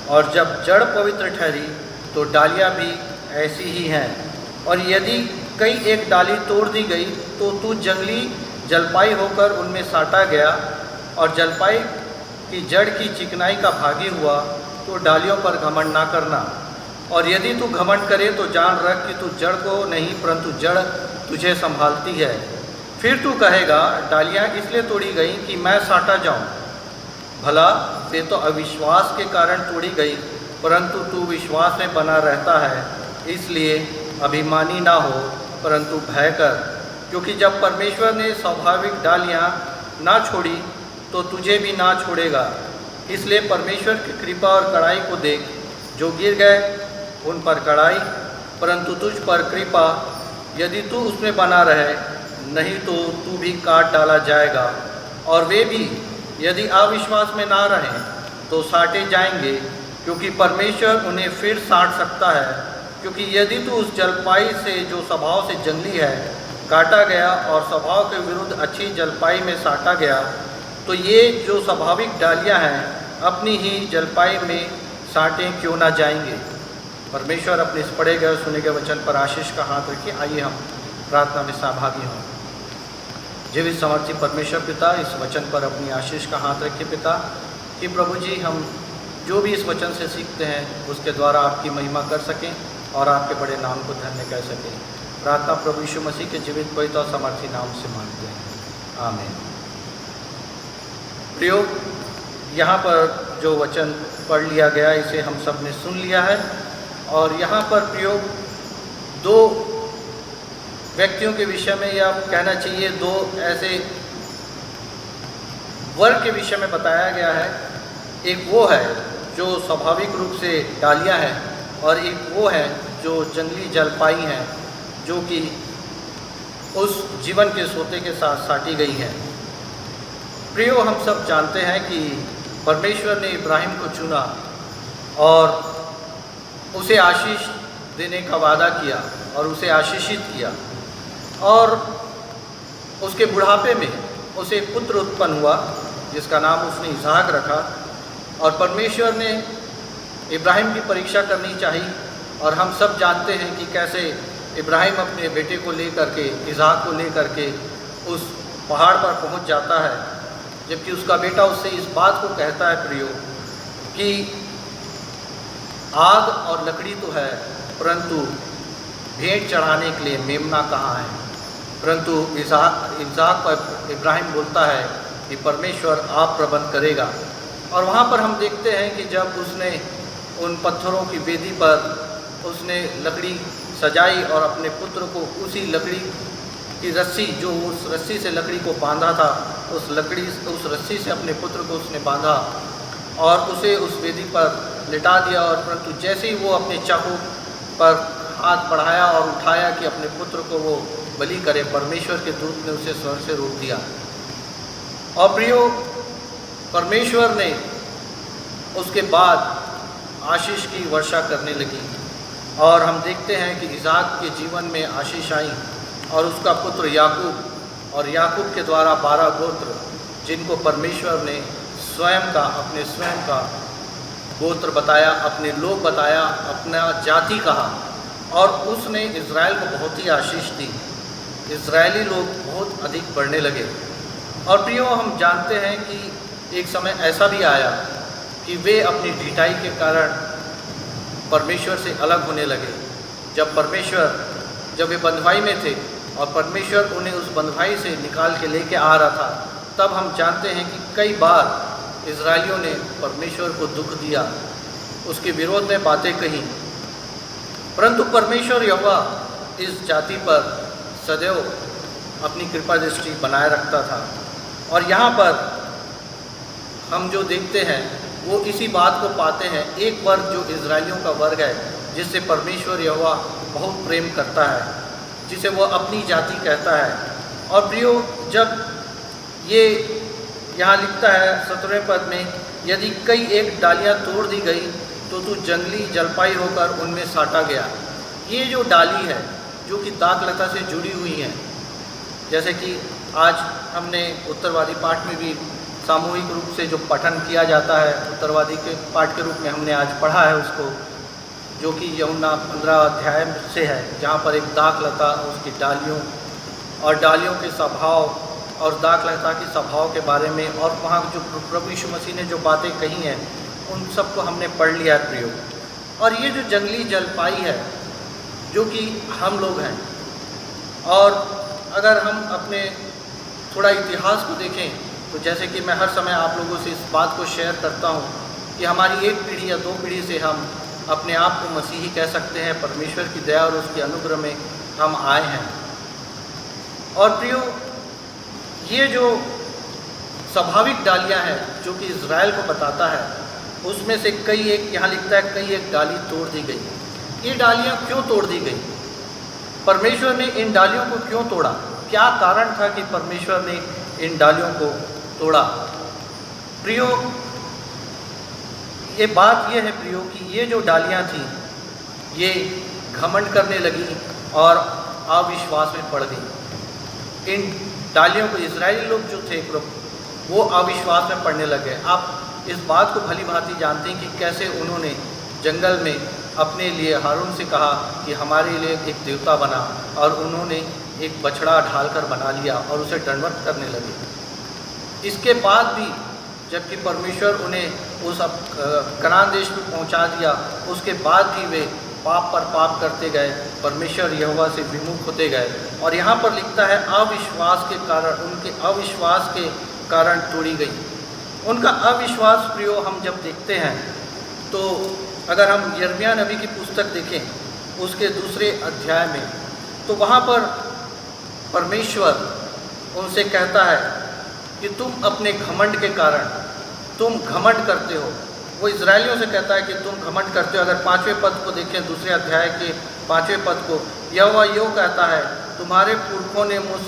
और जब जड़ पवित्र ठहरी तो डालियाँ भी ऐसी ही हैं। और यदि कई एक डाली तोड़ दी गई तो तू जंगली जलपाई होकर उनमें साटा गया, और जलपाई की जड़ की चिकनाई का भागी हुआ, तो डालियों पर घमंड ना करना। और यदि तू घमंड करे तो जान रख कि तू जड़ को नहीं परंतु जड़ तुझे संभालती है। फिर तू कहेगा, डालियाँ इसलिए तोड़ी गई कि मैं साटा जाऊँ। भला वे तो अविश्वास के कारण तोड़ी गई, परंतु तू विश्वास में बना रहता है, इसलिए अभिमानी ना हो परंतु भय कर, क्योंकि जब परमेश्वर ने स्वाभाविक डालियाँ ना छोड़ी तो तुझे भी ना छोड़ेगा। इसलिए परमेश्वर की कृपा और कड़ाई को देख, जो गिर गए उन पर कड़ाई, परंतु तुझ पर कृपा, यदि तू उसमें बना रहे, नहीं तो तू भी काट डाला जाएगा। और वे भी यदि अविश्वास में ना रहें तो साटे जाएंगे, क्योंकि परमेश्वर उन्हें फिर साट सकता है। क्योंकि यदि तू उस जलपाई से जो स्वभाव से जंगली है काटा गया और स्वभाव के विरुद्ध अच्छी जलपाई में साटा गया, तो ये जो स्वाभाविक डालियाँ हैं अपनी ही जलपाई में साटे क्यों ना जाएंगे। परमेश्वर अपने इस पढ़े गए और सुने गए वचन पर आशीष का हाथ रखिए। आइए हम प्रार्थना में सहभागी हों। जीवित समर्थी परमेश्वर पिता, इस वचन पर अपनी आशीष का हाथ रखिए पिता, कि प्रभु जी हम जो भी इस वचन से सीखते हैं उसके द्वारा आपकी महिमा कर सकें और आपके बड़े नाम को धन्य कह सकें। प्रार्थना प्रभु यीशु मसीह के जीवित पवित्र और समर्थी नाम से मांगते हैं, आमीन। प्रियो, यहाँ पर जो वचन पढ़ लिया गया इसे हम सब ने सुन लिया है, और यहाँ पर प्रियो दो व्यक्तियों के विषय में, या कहना चाहिए दो ऐसे वर्ग के विषय में बताया गया है। एक वो है जो स्वाभाविक रूप से डालियाँ हैं, और एक वो है जो जंगली जलपाई हैं, जो कि उस जीवन के सोते के साथ साटी गई हैं। प्रियो, हम सब जानते हैं कि परमेश्वर ने इब्राहिम को चुना और उसे आशीष देने का वादा किया और उसे आशीषित किया, और उसके बुढ़ापे में उसे एक पुत्र उत्पन्न हुआ जिसका नाम उसने इसहाक रखा। और परमेश्वर ने इब्राहिम की परीक्षा करनी चाहिए, और हम सब जानते हैं कि कैसे इब्राहिम अपने बेटे को लेकर के, इसहाक को लेकर के उस पहाड़ पर पहुंच जाता है, जबकि उसका बेटा उससे इस बात को कहता है प्रियो कि आग और लकड़ी तो है, परंतु भेंट चढ़ाने के लिए मेमना कहाँ है। परंतु इसहाक पर इब्राहिम बोलता है कि परमेश्वर आप प्रबंध करेगा। और वहाँ पर हम देखते हैं कि जब उसने उन पत्थरों की वेदी पर उसने लकड़ी सजाई और अपने पुत्र को उसी लकड़ी की रस्सी, जो उस रस्सी से लकड़ी को बांधा था, उस रस्सी से अपने पुत्र को उसने बांधा और उसे उस वेदी पर लिटा दिया। और परंतु जैसे ही वो अपने चाकू पर हाथ बढ़ाया और उठाया कि अपने पुत्र को वो बलि करे, परमेश्वर के दूत ने उसे स्वर्ग से रोक दिया। और प्रियो, परमेश्वर ने उसके बाद आशीष की वर्षा करने लगी, और हम देखते हैं कि इसहाक के जीवन में आशीष आई और उसका पुत्र याकूब, और याकूब के द्वारा 12 गोत्र, जिनको परमेश्वर ने स्वयं का, अपने स्वयं का गोत्र बताया, अपने लोग बताया, अपना जाति कहा, और उसने इज़राइल को बहुत ही आशीष दी। इज़राइली लोग बहुत अधिक बढ़ने लगे। और प्रियो, हम जानते हैं कि एक समय ऐसा भी आया कि वे अपनी ढिठाई के कारण परमेश्वर से अलग होने लगे। जब वे बंधुआई में थे और परमेश्वर उन्हें उस बंधुआई से निकाल के लेके आ रहा था, तब हम जानते हैं कि कई बार इज़राइलियों ने परमेश्वर को दुख दिया, उसके विरोध में बातें कही, परंतु परमेश्वर यहोवा इस जाति पर सदैव अपनी कृपा दृष्टि बनाए रखता था। और यहाँ पर हम जो देखते हैं वो इसी बात को पाते हैं। एक वर्ग जो इज़राइलियों का वर्ग है, जिससे परमेश्वर यहोवा बहुत प्रेम करता है, जिसे वो अपनी जाति कहता है, और प्रियो, जब ये यहाँ लिखता है 17वें पद में, यदि कई एक डालियाँ तोड़ दी गई तो तू जंगली जलपाई होकर उनमें साटा गया। ये जो डाली है जो कि दाखलता से जुड़ी हुई हैं, जैसे कि आज हमने उत्तरवादी पाठ में भी सामूहिक रूप से जो पठन किया जाता है, उत्तरवादी के पाठ के रूप में हमने आज पढ़ा है उसको, जो कि यूहन्ना 15 अध्याय से है, जहाँ पर एक दाखलता उसकी डालियों और डालियों के स्वभाव और दाखलता के स्वभाव के बारे में, और वहाँ जो प्रभु यीशु मसीह ने जो बातें कही हैं उन सबको हमने पढ़ लिया है प्रियो। और ये जो जंगली जलपाई है जो कि हम लोग हैं, और अगर हम अपने थोड़ा इतिहास को देखें तो जैसे कि मैं हर समय आप लोगों से इस बात को शेयर करता हूँ कि हमारी एक पीढ़ी या दो पीढ़ी से हम अपने आप को मसीही कह सकते हैं, परमेश्वर की दया और उसके अनुग्रह में हम आए हैं। और प्रियो, ये जो स्वाभाविक डालियाँ हैं जो कि इज़राइल को बताता है, उसमें से कई एक, यहाँ लिखता है कई एक डाली तोड़ दी गई। ये डालियाँ क्यों तोड़ दी गई? परमेश्वर ने इन डालियों को क्यों तोड़ा? क्या कारण था कि परमेश्वर ने इन डालियों को तोड़ा? प्रियो, ये बात ये है प्रियो कि ये जो डालियाँ थीं ये घमंड करने लगी और अविश्वास में पड़ गई। इन डालियों को इजरायली लोग जो थे वो अविश्वास में पड़ने लगे। आप इस बात को भली भांति जानते हैं कि कैसे उन्होंने जंगल में अपने लिए हारून से कहा कि हमारे लिए एक देवता बना, और उन्होंने एक बछड़ा ढालकर बना लिया और उसे दंडवत करने लगे। इसके बाद भी जबकि परमेश्वर उन्हें उस कनान देश में पहुंचा दिया, उसके बाद भी वे पाप पर पाप करते गए, परमेश्वर यहोवा से विमुख होते गए। और यहाँ पर लिखता है अविश्वास के कारण, उनके अविश्वास के कारण तोड़ी गई। उनका अविश्वास प्रियो हम जब देखते हैं तो अगर हम यिर्मयाह नबी की पुस्तक देखें उसके 2 अध्याय में, तो वहाँ पर परमेश्वर उनसे कहता है कि तुम अपने घमंड के कारण तुम घमंड करते हो। वो इजरायलियों से कहता है कि तुम घमंड करते हो। अगर 5वें पद को देखें, 2 अध्याय के 5वें पद को, यहोवा यूँ कहता है, तुम्हारे पुरखों ने मुझ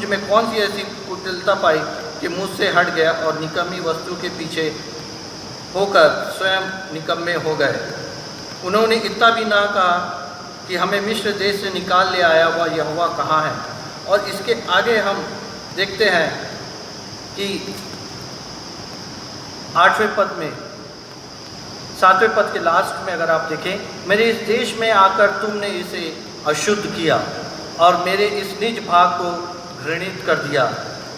में कौन सी ऐसी कुटिलता पाई कि मुझसे हट गया और निकम्मी वस्तु के पीछे होकर स्वयं निकम्मे हो गए। उन्होंने इतना भी ना कहा कि हमें मिस्र देश से निकाल ले आया हुआ यहोवा कहाँ है। और इसके आगे हम देखते हैं कि 8वें पद में, 7वें पद के लास्ट में अगर आप देखें, मेरे इस देश में आकर तुमने इसे अशुद्ध किया और मेरे इस निज भाग को घृणित कर दिया।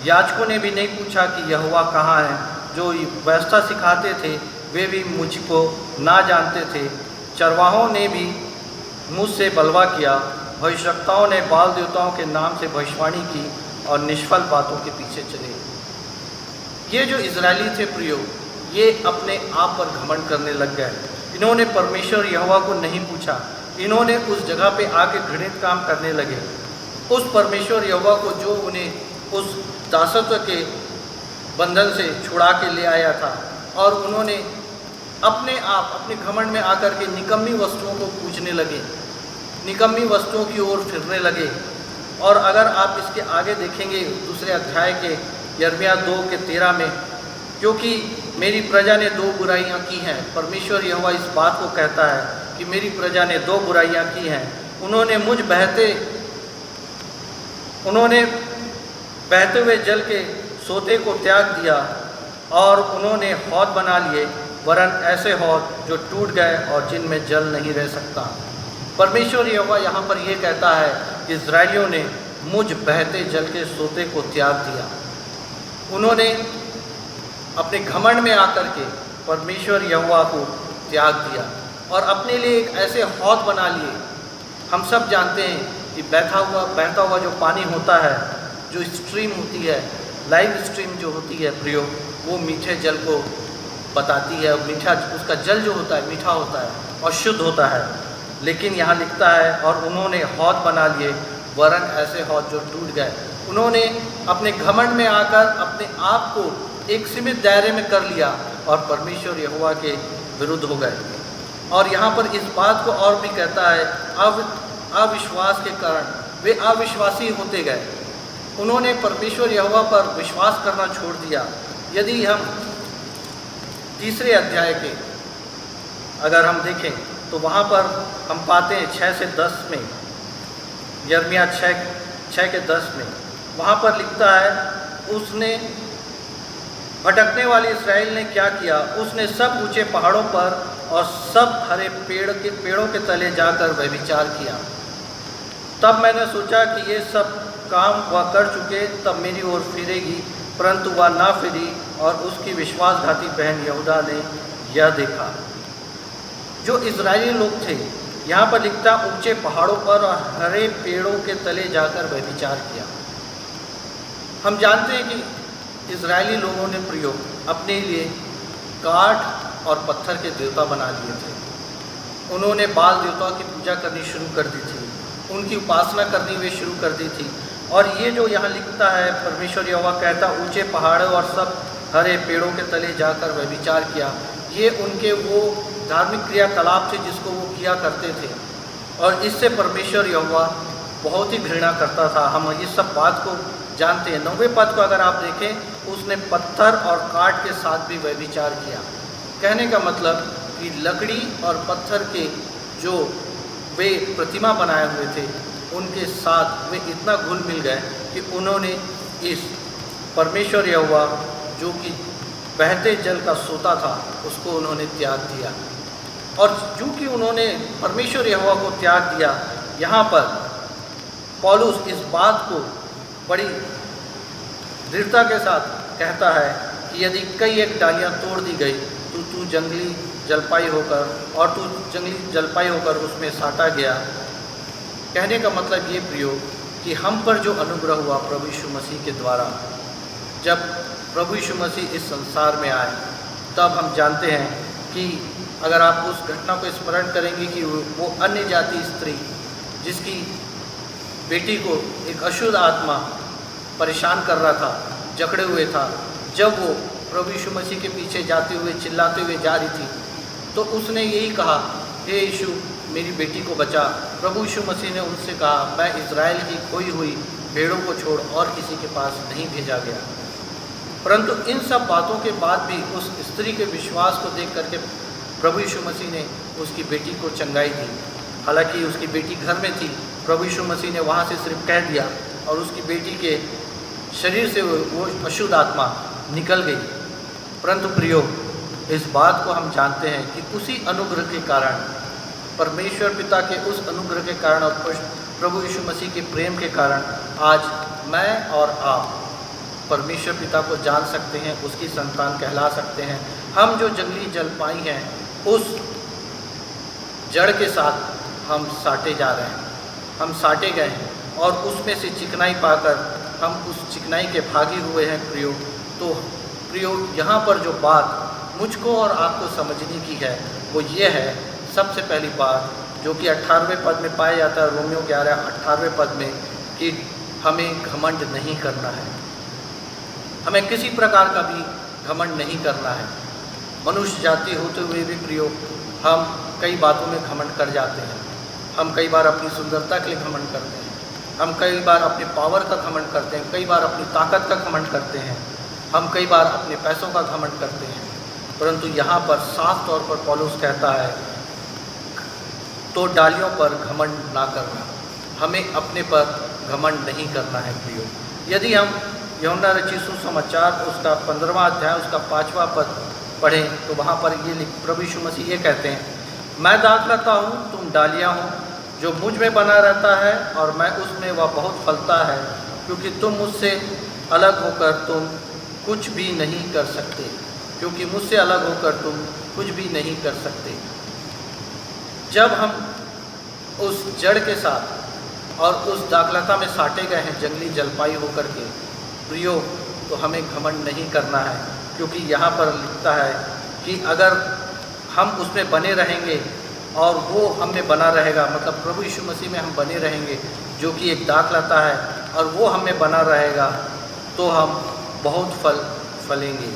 याजकों ने भी नहीं पूछा कि यहोवा कहाँ है। जो व्यवस्था सिखाते थे वे भी मुझको ना जानते थे। चरवाहों ने भी मुझसे बलवा किया। भविष्यवक्ताओं ने बाल देवताओं के नाम से भविष्यवाणी की और निष्फल बातों के पीछे चले। ये जो इजरायली थे प्रियो, ये अपने आप पर घमंड करने लग गए। इन्होंने परमेश्वर यहोवा को नहीं पूछा। इन्होंने उस जगह पे आके घृणित काम करने लगे। उस परमेश्वर यहोवा को जो उन्हें उस दासत्व के बंधन से छुड़ा के ले आया था, और उन्होंने अपने आप अपने घमंड में आकर के निकम्मी वस्तुओं को पूजने लगे, निकम्मी वस्तुओं की ओर फिरने लगे। और अगर आप इसके आगे देखेंगे 2 अध्याय के यिर्मयाह 2:13 में, क्योंकि मेरी प्रजा ने 2 बुराइयां की हैं। परमेश्वर यहोवा इस बात को कहता है कि मेरी प्रजा ने 2 बुराइयां की हैं। उन्होंने बहते हुए जल के सोते को त्याग दिया और उन्होंने हौद बना लिए, वरन ऐसे हौद जो टूट गए और जिनमें जल नहीं रह सकता। परमेश्वर यहोवा यहाँ पर यह कहता है कि इजरायलियों ने मुझ बहते जल के सोते को त्याग दिया। उन्होंने अपने घमंड में आकर के परमेश्वर यहोवा को त्याग दिया और अपने लिए एक ऐसे हौद बना लिए। हम सब जानते हैं कि बहता हुआ जो पानी होता है, जो स्ट्रीम होती है, लाइव स्ट्रीम जो होती है प्रियो, वो मीठे जल को बताती है। मीठा उसका जल जो होता है मीठा होता है और शुद्ध होता है। लेकिन यहाँ लिखता है और उन्होंने हौद बना लिए, वरन ऐसे हौद जो टूट गए। उन्होंने अपने घमंड में आकर अपने आप को एक सीमित दायरे में कर लिया और परमेश्वर यहोवा के विरुद्ध हो गए। और यहाँ पर इस बात को और भी कहता है, अविश्वास के कारण वे अविश्वासी होते गए। उन्होंने परमेश्वर यहोवा पर विश्वास करना छोड़ दिया। यदि हम तीसरे अध्याय के अगर हम देखें तो वहाँ पर हम पाते हैं 6 से 10 में, यिर्मयाह 6 के 10 में वहाँ पर लिखता है, उसने भटकने वाले इस्राएल ने क्या किया, उसने सब ऊंचे पहाड़ों पर और सब हरे पेड़ों के तले जाकर व्यभिचार किया। तब मैंने सोचा कि ये सब काम वह कर चुके, तब मेरी ओर फिरेगी, परंतु वह ना फिरी और उसकी विश्वासघाती बहन यहूदा ने यह देखा। जो इजरायली लोग थे, यहाँ पर लिखता ऊंचे पहाड़ों पर और हरे पेड़ों के तले जाकर व्यभिचार किया। हम जानते हैं कि इजरायली लोगों ने प्रयोग अपने लिए काठ और पत्थर के देवता बना लिए थे। उन्होंने बाल देवताओं की पूजा करनी शुरू कर दी थी, उनकी उपासना करनी वे शुरू कर दी थी। और ये जो यहाँ लिखता है, परमेश्वर यहोवा कहता ऊंचे पहाड़ों और सब हरे पेड़ों के तले जाकर व्यभिचार किया, ये उनके वो धार्मिक क्रियाकलाप थे जिसको वो किया करते थे। और इससे परमेश्वर यहोवा बहुत ही घृणा करता था। हम इस सब बात को जानते हैं। 9वें पद को अगर आप देखें, उसने पत्थर और काठ के साथ भी व्यभिचार किया। कहने का मतलब कि लकड़ी और पत्थर के जो वे प्रतिमा बनाए हुए थे, उनके साथ वे इतना घुल मिल गए कि उन्होंने इस परमेश्वर यहोवा जो कि बहते जल का सोता था, उसको उन्होंने त्याग दिया। और चूँकि उन्होंने परमेश्वर यहोवा को त्याग दिया, यहाँ पर पौलुस इस बात को बड़ी दृढ़ता के साथ कहता है कि यदि कई एक डालियाँ तोड़ दी गई तो तू जंगली जलपाई होकर उसमें साटा गया। कहने का मतलब ये प्रियो कि हम पर जो अनुग्रह हुआ प्रभु यीशु मसीह के द्वारा, जब प्रभु यीशु मसीह इस संसार में आए, तब हम जानते हैं कि अगर आप उस घटना को स्मरण करेंगे कि वो अन्य जाति स्त्री जिसकी बेटी को एक अशुद्ध आत्मा परेशान कर रहा था, जकड़े हुए था, जब वो प्रभु यीशु मसीह के पीछे जाते हुए चिल्लाते हुए जा रही थी, तो उसने यही कहा, हे यीशु मेरी बेटी को बचा। प्रभु यीशु मसीह ने उनसे कहा, मैं इज़राइल की खोई हुई भेड़ों को छोड़ और किसी के पास नहीं भेजा गया। परंतु इन सब बातों के बाद भी उस स्त्री के विश्वास को देख करके प्रभु यीशु मसीह ने उसकी बेटी को चंगाई दी। हालांकि उसकी बेटी घर में थी, प्रभु यीशु मसीह ने वहाँ से सिर्फ कह दिया और उसकी बेटी के शरीर से वो अशुद्ध आत्मा निकल गई। परंतु प्रियो, इस बात को हम जानते हैं कि उसी अनुग्रह के कारण, परमेश्वर पिता के उस अनुग्रह के कारण और प्रभु यीशु मसीह के प्रेम के कारण आज मैं और आप परमेश्वर पिता को जान सकते हैं, उसकी संतान कहला सकते हैं। हम जो जंगली जलपाई हैं, उस जड़ के साथ हम साटे जा रहे हैं, हम साटे गए हैं और उसमें से चिकनाई पाकर हम उस चिकनाई के भागी हुए हैं प्रियो। तो प्रियो, यहाँ पर जो बात मुझको और आपको समझने की है वो ये है, सबसे पहली बात जो कि 18वें पद में पाया जाता है, रोमियो 11:18वें पद में, कि हमें घमंड नहीं करना है। हमें किसी प्रकार का भी घमंड नहीं करना है। मनुष्य जाति होते हुए भी प्रियो, हम कई बातों में घमंड कर जाते हैं। हम कई बार अपनी सुंदरता के लिए घमंड करते हैं, हम कई बार अपने पावर का घमंड करते हैं, कई बार अपनी ताकत का घमंड करते हैं, हम कई बार अपने पैसों का घमंड करते हैं। परंतु यहाँ पर साफ तौर पर पौलुस कहता है, तो डालियों पर घमंड ना करना, हमें अपने पर घमंड नहीं करना है प्रियो। यदि हम यूहन्ना रचित सुसमाचार उसका 15वां अध्याय उसका 5वां पद पढ़ें तो वहाँ पर ये प्रभु यीशु मसीह ये कहते हैं, मैं दाख रहता हूँ, तुम डालियाँ हो, जो मुझ में बना रहता है और मैं उसमें वह बहुत फलता है, क्योंकि तुम मुझसे अलग होकर तुम कुछ भी नहीं कर सकते, क्योंकि मुझसे अलग होकर तुम कुछ भी नहीं कर सकते। जब हम उस जड़ के साथ और उस दाखलता में साटे गए हैं जंगली जलपाई होकर के प्रियो, तो हमें घमंड नहीं करना है, क्योंकि यहाँ पर लिखता है कि अगर हम उसमें बने रहेंगे और वो हम में बना रहेगा, मतलब प्रभु यीशु मसीह में हम बने रहेंगे जो कि एक दाखलता है, और वो हमें बना रहेगा, तो हम बहुत फल फलेंगे।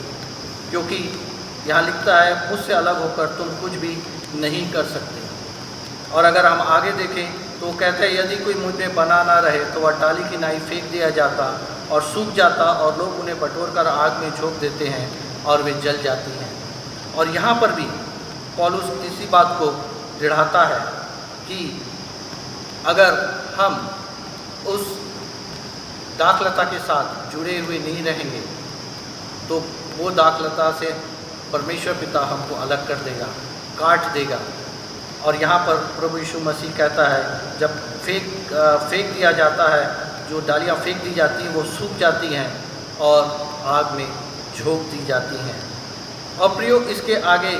क्योंकि यहाँ लिखता है, मुझसे अलग होकर तुम कुछ भी नहीं कर सकते। और अगर हम आगे देखें तो कहते हैं, यदि कोई मुझ में बना ना रहे तो वह टाली की नाई फेंक दिया जाता और सूख जाता और लोग उन्हें बटोरकर आग में झोंक देते हैं और वे जल जाती हैं। और यहाँ पर भी पौलुस इसी बात को दृढ़ाता है कि अगर हम उस दाखलता के साथ जुड़े हुए नहीं रहेंगे तो वो दाखलता से परमेश्वर पिता हमको अलग कर देगा, काट देगा। और यहाँ पर प्रभु यीशु मसीह कहता है जब फेंक दिया जाता है, जो डालियाँ फेंक दी जाती हैं वो सूख जाती हैं और आग में झोंक दी जाती हैं। और प्रियो, इसके आगे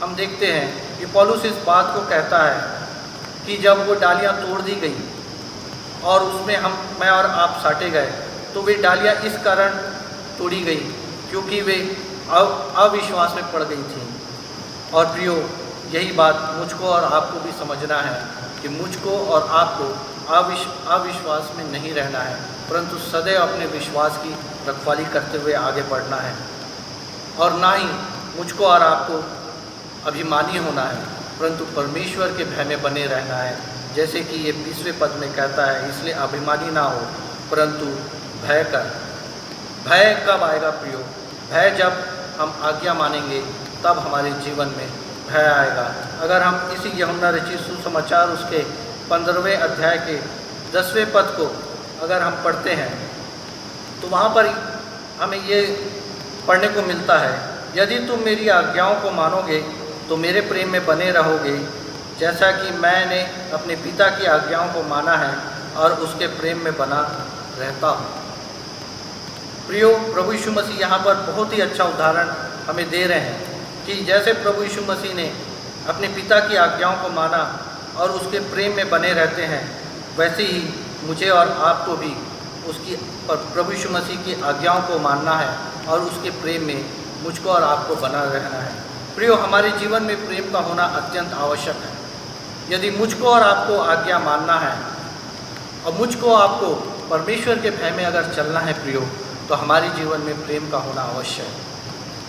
हम देखते हैं कि पौलुस इस बात को कहता है कि जब वो डालियाँ तोड़ दी गई और उसमें मैं और आप साटे गए, तो वे डालियाँ इस कारण तोड़ी गई क्योंकि वे अविश्वास में पड़ गई थीं। और प्रियो, यही बात मुझको और आपको भी समझना है कि मुझको और आपको अविश्वास में नहीं रहना है, परंतु सदैव अपने विश्वास की रखवाली करते हुए आगे बढ़ना है। और ना ही मुझको और आपको अभिमानी होना है, परंतु परमेश्वर के भय में बने रहना है, जैसे कि ये 20वें पद में कहता है, इसलिए अभिमानी ना हो परंतु भय कर। भय कब आएगा प्रियो? भय जब हम आज्ञा मानेंगे तब हमारे जीवन में भय आएगा। अगर हम इसी यूहन्ना रचित सुसमाचार उसके 15वें अध्याय के 10वें पद को अगर हम पढ़ते हैं तो वहाँ पर हमें ये पढ़ने को मिलता है, यदि तुम मेरी आज्ञाओं को मानोगे तो मेरे प्रेम में बने रहोगे, जैसा कि मैंने अपने पिता की आज्ञाओं को माना है और उसके प्रेम में बना रहता हूँ। प्रियो, प्रभु यीशु मसीह यहाँ पर बहुत ही अच्छा उदाहरण हमें दे रहे हैं कि जैसे प्रभु यीशु मसीह ने अपने पिता की आज्ञाओं को माना और उसके प्रेम में बने रहते हैं, वैसे ही मुझे और आपको भी उसकी प्रभु यीशु मसीह की आज्ञाओं को मानना है और उसके प्रेम में मुझको और आपको बना रहना है। प्रियो, हमारे जीवन में प्रेम का होना अत्यंत आवश्यक है। यदि मुझको और आपको आज्ञा मानना है और मुझको आपको परमेश्वर के भय में अगर चलना है प्रियो, तो हमारे जीवन में प्रेम का होना अवश्य है।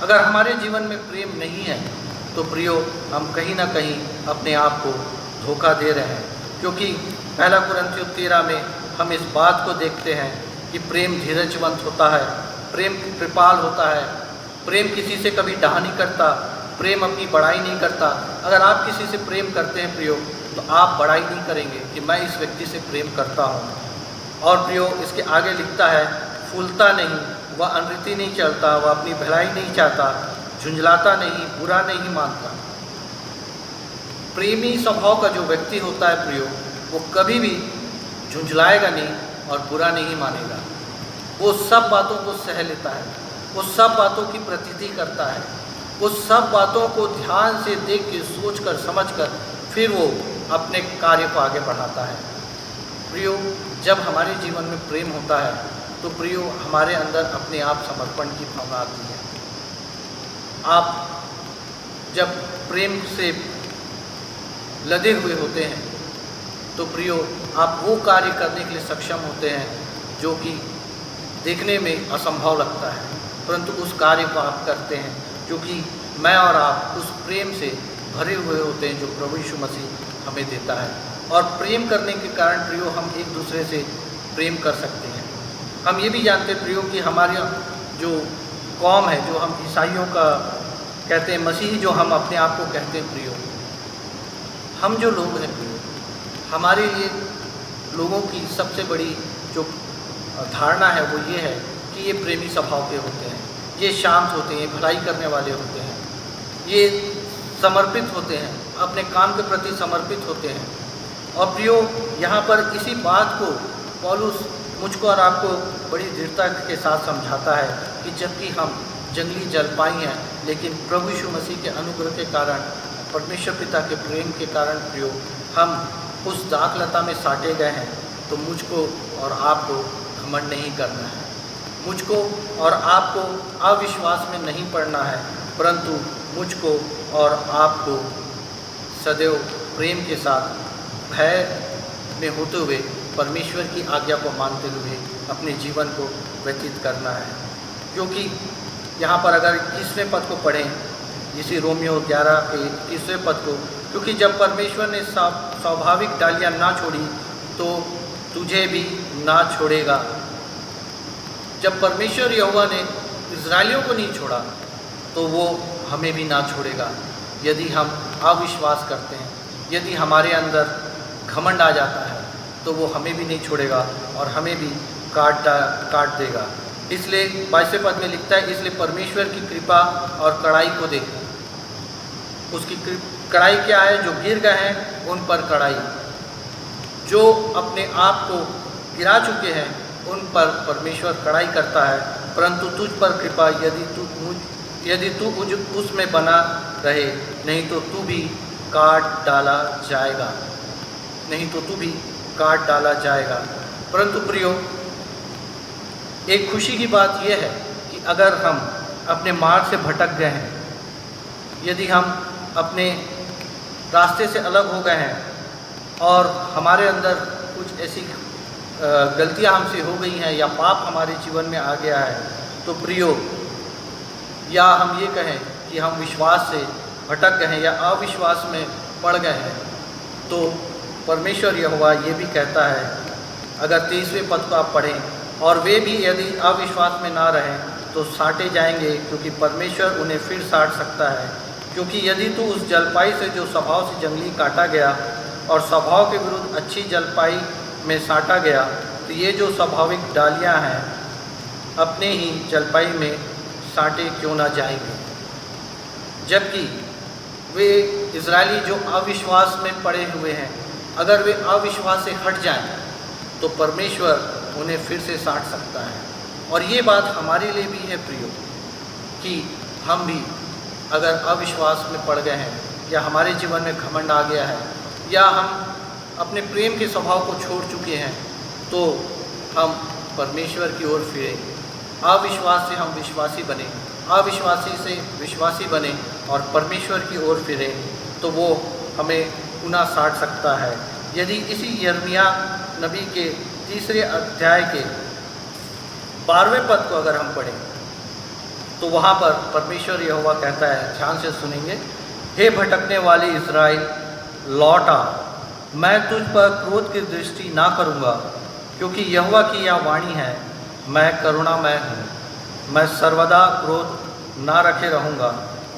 अगर हमारे जीवन में प्रेम नहीं है तो प्रियो, हम कहीं ना कहीं अपने आप को धोखा दे रहे हैं, क्योंकि 1 कुरिन्थियों 13 में हम इस बात को देखते हैं कि प्रेम धीरजवंत होता है, प्रेम कृपाल होता है, प्रेम किसी से कभी डाह नहीं करता, प्रेम अपनी बड़ाई नहीं करता। अगर आप किसी से प्रेम करते हैं प्रियो, तो आप बड़ाई नहीं करेंगे कि मैं इस व्यक्ति से प्रेम करता हूँ। और प्रियो, इसके आगे लिखता है, फूलता नहीं, वह अनृति नहीं चलता, वह अपनी भलाई नहीं चाहता, झुंझलाता नहीं, बुरा नहीं मानता। प्रेमी स्वभाव का जो व्यक्ति होता है प्रियो, वो कभी भी झुंझलाएगा नहीं और बुरा नहीं मानेगा। वो सब बातों को सह लेता है, वो सब बातों की प्रतीति करता है, वो सब बातों को ध्यान से देख के सोच कर समझ कर फिर वो अपने कार्य को आगे बढ़ाता है। प्रियो, जब हमारे जीवन में प्रेम होता है तो प्रियो, हमारे अंदर अपने आप समर्पण की भावना आती है। आप जब प्रेम से लदे हुए होते हैं तो प्रियो, आप वो कार्य करने के लिए सक्षम होते हैं जो कि देखने में असंभव लगता है, परंतु उस कार्य को आप करते हैं क्योंकि मैं और आप उस प्रेम से भरे हुए होते हैं जो प्रभु यीशु मसीह हमें देता है। और प्रेम करने के कारण प्रियो, हम एक दूसरे से प्रेम कर सकते हैं। हम ये भी जानते प्रियो कि हमारे जो कौम है, जो हम ईसाइयों का कहते हैं, मसीही जो हम अपने आप को कहते हैं प्रियो, हम जो लोग हैं प्रियो, हमारे लिए लोगों की सबसे बड़ी जो धारणा है वो ये है कि ये प्रेमी स्वभाव के होते हैं, ये शांत होते हैं, भलाई करने वाले होते हैं, ये समर्पित होते हैं, अपने काम के प्रति समर्पित होते हैं। और प्रियो, यहाँ पर इसी बात को पौलुस मुझको और आपको बड़ी दृढ़ता के साथ समझाता है कि जबकि हम जंगली जलपाई हैं, लेकिन प्रभु यीशु मसीह के अनुग्रह के कारण, परमेश्वर पिता के प्रेम के कारण प्रियो, हम उस दाखलता में साटे गए हैं। तो मुझको और आपको घमंड नहीं करना है, मुझको और आपको अविश्वास में नहीं पड़ना है, परंतु मुझको और आपको सदैव प्रेम के साथ भय में होते हुए परमेश्वर की आज्ञा को मानते हुए अपने जीवन को व्यतीत करना है। क्योंकि यहाँ पर अगर 21वें पद को पढ़ें, इसी रोमियो 11 के 21वें पद को, क्योंकि जब परमेश्वर ने स्वाभाविक डालियाँ ना छोड़ी तो तुझे भी ना छोड़ेगा। जब परमेश्वर यहोवा ने इजराइलियों को नहीं छोड़ा तो वो हमें भी ना छोड़ेगा। यदि हम अविश्वास करते हैं, यदि हमारे अंदर घमंड आ जाता है तो वो हमें भी नहीं छोड़ेगा और हमें भी काट देगा। इसलिए 22वें पद में लिखता है, इसलिए परमेश्वर की कृपा और कड़ाई को देखो। उसकी कड़ाई क्या है? जो गिर गए हैं उन पर कड़ाई, जो अपने आप को गिरा चुके हैं उन पर परमेश्वर कड़ाई करता है। परंतु तुझ पर कृपा, यदि तू उसमें बना रहे, नहीं तो तू भी काट डाला जाएगा, नहीं तो तू भी काट डाला जाएगा। परंतु प्रियो, एक खुशी की बात यह है कि अगर हम अपने मार्ग से भटक गए हैं, यदि हम अपने रास्ते से अलग हो गए हैं और हमारे अंदर कुछ ऐसी गलतियां हमसे हो गई हैं या पाप हमारे जीवन में आ गया है, तो प्रियो, या हम ये कहें कि हम विश्वास से भटक गए हैं या अविश्वास में पड़ गए हैं, तो परमेश्वर यहोवा ये भी कहता है, अगर 23वें पद को आप पढ़ें, और वे भी यदि अविश्वास में ना रहें तो साटे जाएंगे, क्योंकि परमेश्वर उन्हें फिर साट सकता है। क्योंकि यदि तू उस जलपाई से जो स्वभाव से जंगली काटा गया और स्वभाव के विरुद्ध अच्छी जलपाई में साटा गया, तो ये जो स्वाभाविक डालियां हैं अपने ही जलपाई में साटे क्यों ना जाएंगे। जबकि वे इजरायली जो अविश्वास में पड़े हुए हैं, अगर वे अविश्वास से हट जाएं तो परमेश्वर उन्हें फिर से साट सकता है। और ये बात हमारे लिए भी है प्रियो, कि हम भी अगर अविश्वास में पड़ गए हैं या हमारे जीवन में घमंड आ गया है या हम अपने प्रेम के स्वभाव को छोड़ चुके हैं, तो हम परमेश्वर की ओर फिरें, अविश्वास से हम विश्वासी बने, अविश्वासी से विश्वासी बने और परमेश्वर की ओर फिरें, तो वो हमें पुनः साट सकता है। यदि इसी यिर्मयाह नबी के 3 अध्याय के 12वें पद को अगर हम पढ़ें, तो वहाँ पर परमेश्वर यहोवा कहता है, ध्यान से सुनेंगे, हे भटकने वाले इस्राएल, लौट आ, मैं तुझ पर क्रोध की दृष्टि ना करूँगा, क्योंकि यहोवा की यह वाणी है, मैं करुणामय हूँ, मैं सर्वदा क्रोध ना रखे रहूँगा।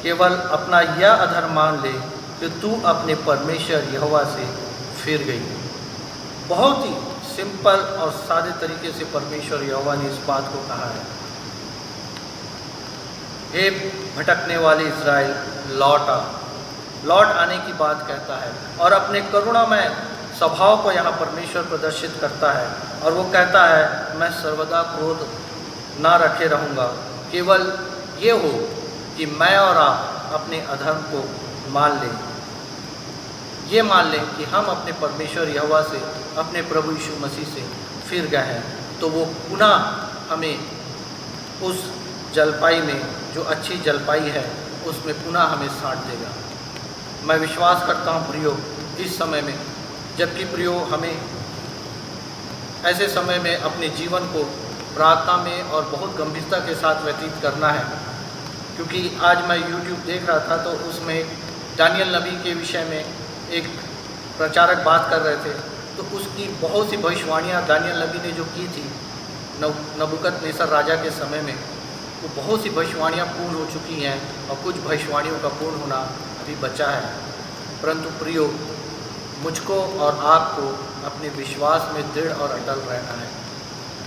केवल अपना यह अधर्म मान ले कि तू अपने परमेश्वर यहोवा से फिर गई। बहुत ही सिंपल और सादे तरीके से परमेश्वर यहोवा ने इस बात को कहा है, हे भटकने वाले इस्राएल, लौट आ। लौट आने की बात कहता है और अपने करुणामय स्वभाव को यहाँ परमेश्वर प्रदर्शित करता है। और वो कहता है, मैं सर्वदा क्रोध ना रखे रहूँगा। केवल ये हो कि मैं और आप अपने अधर्म को मान लें, ये मान लें कि हम अपने परमेश्वर यहोवा से, अपने प्रभु यीशु मसीह से फिर गए हैं, तो वो पुनः हमें उस जलपाई में, जो अच्छी जलपाई है, उसमें पुनः हमें साट देगा। मैं विश्वास करता हूँ प्रियो, इस समय में, जबकि प्रियो हमें ऐसे समय में अपने जीवन को प्रार्थना में और बहुत गंभीरता के साथ व्यतीत करना है। क्योंकि आज मैं YouTube देख रहा था, तो उसमें दानियल नबी के विषय में एक प्रचारक बात कर रहे थे, तो उसकी बहुत सी भविष्यवाणियाँ दानियल नबी ने जो की थी नबूकदनेस्सर राजा के समय में, वो बहुत सी भविष्यवाणियाँ पूर्ण हो चुकी हैं और कुछ भविष्यवाणियों का पूर्ण होना अभी बचा है। परंतु प्रियो, मुझको और आपको अपने विश्वास में दृढ़ और अटल रहना है,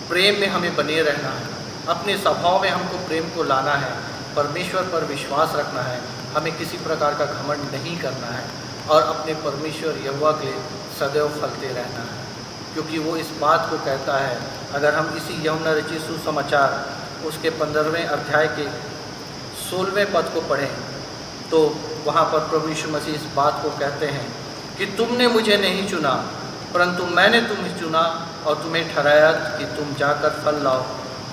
प्रेम में हमें बने रहना है, अपने स्वभाव में हमको प्रेम को लाना है, परमेश्वर पर विश्वास रखना है, हमें किसी प्रकार का घमंड नहीं करना है और अपने परमेश्वर यहोवा के सदैव फलते रहना है। क्योंकि वो इस बात को कहता है, अगर हम इसी यूहन्ना रचित सुसमाचार उसके 15वें अध्याय के 16वें पद को पढ़ें, तो वहाँ पर प्रभु यीशु मसीह इस बात को कहते हैं कि तुमने मुझे नहीं चुना, परंतु मैंने तुम्हें चुना और तुम्हें ठहराया कि तुम जाकर फल लाओ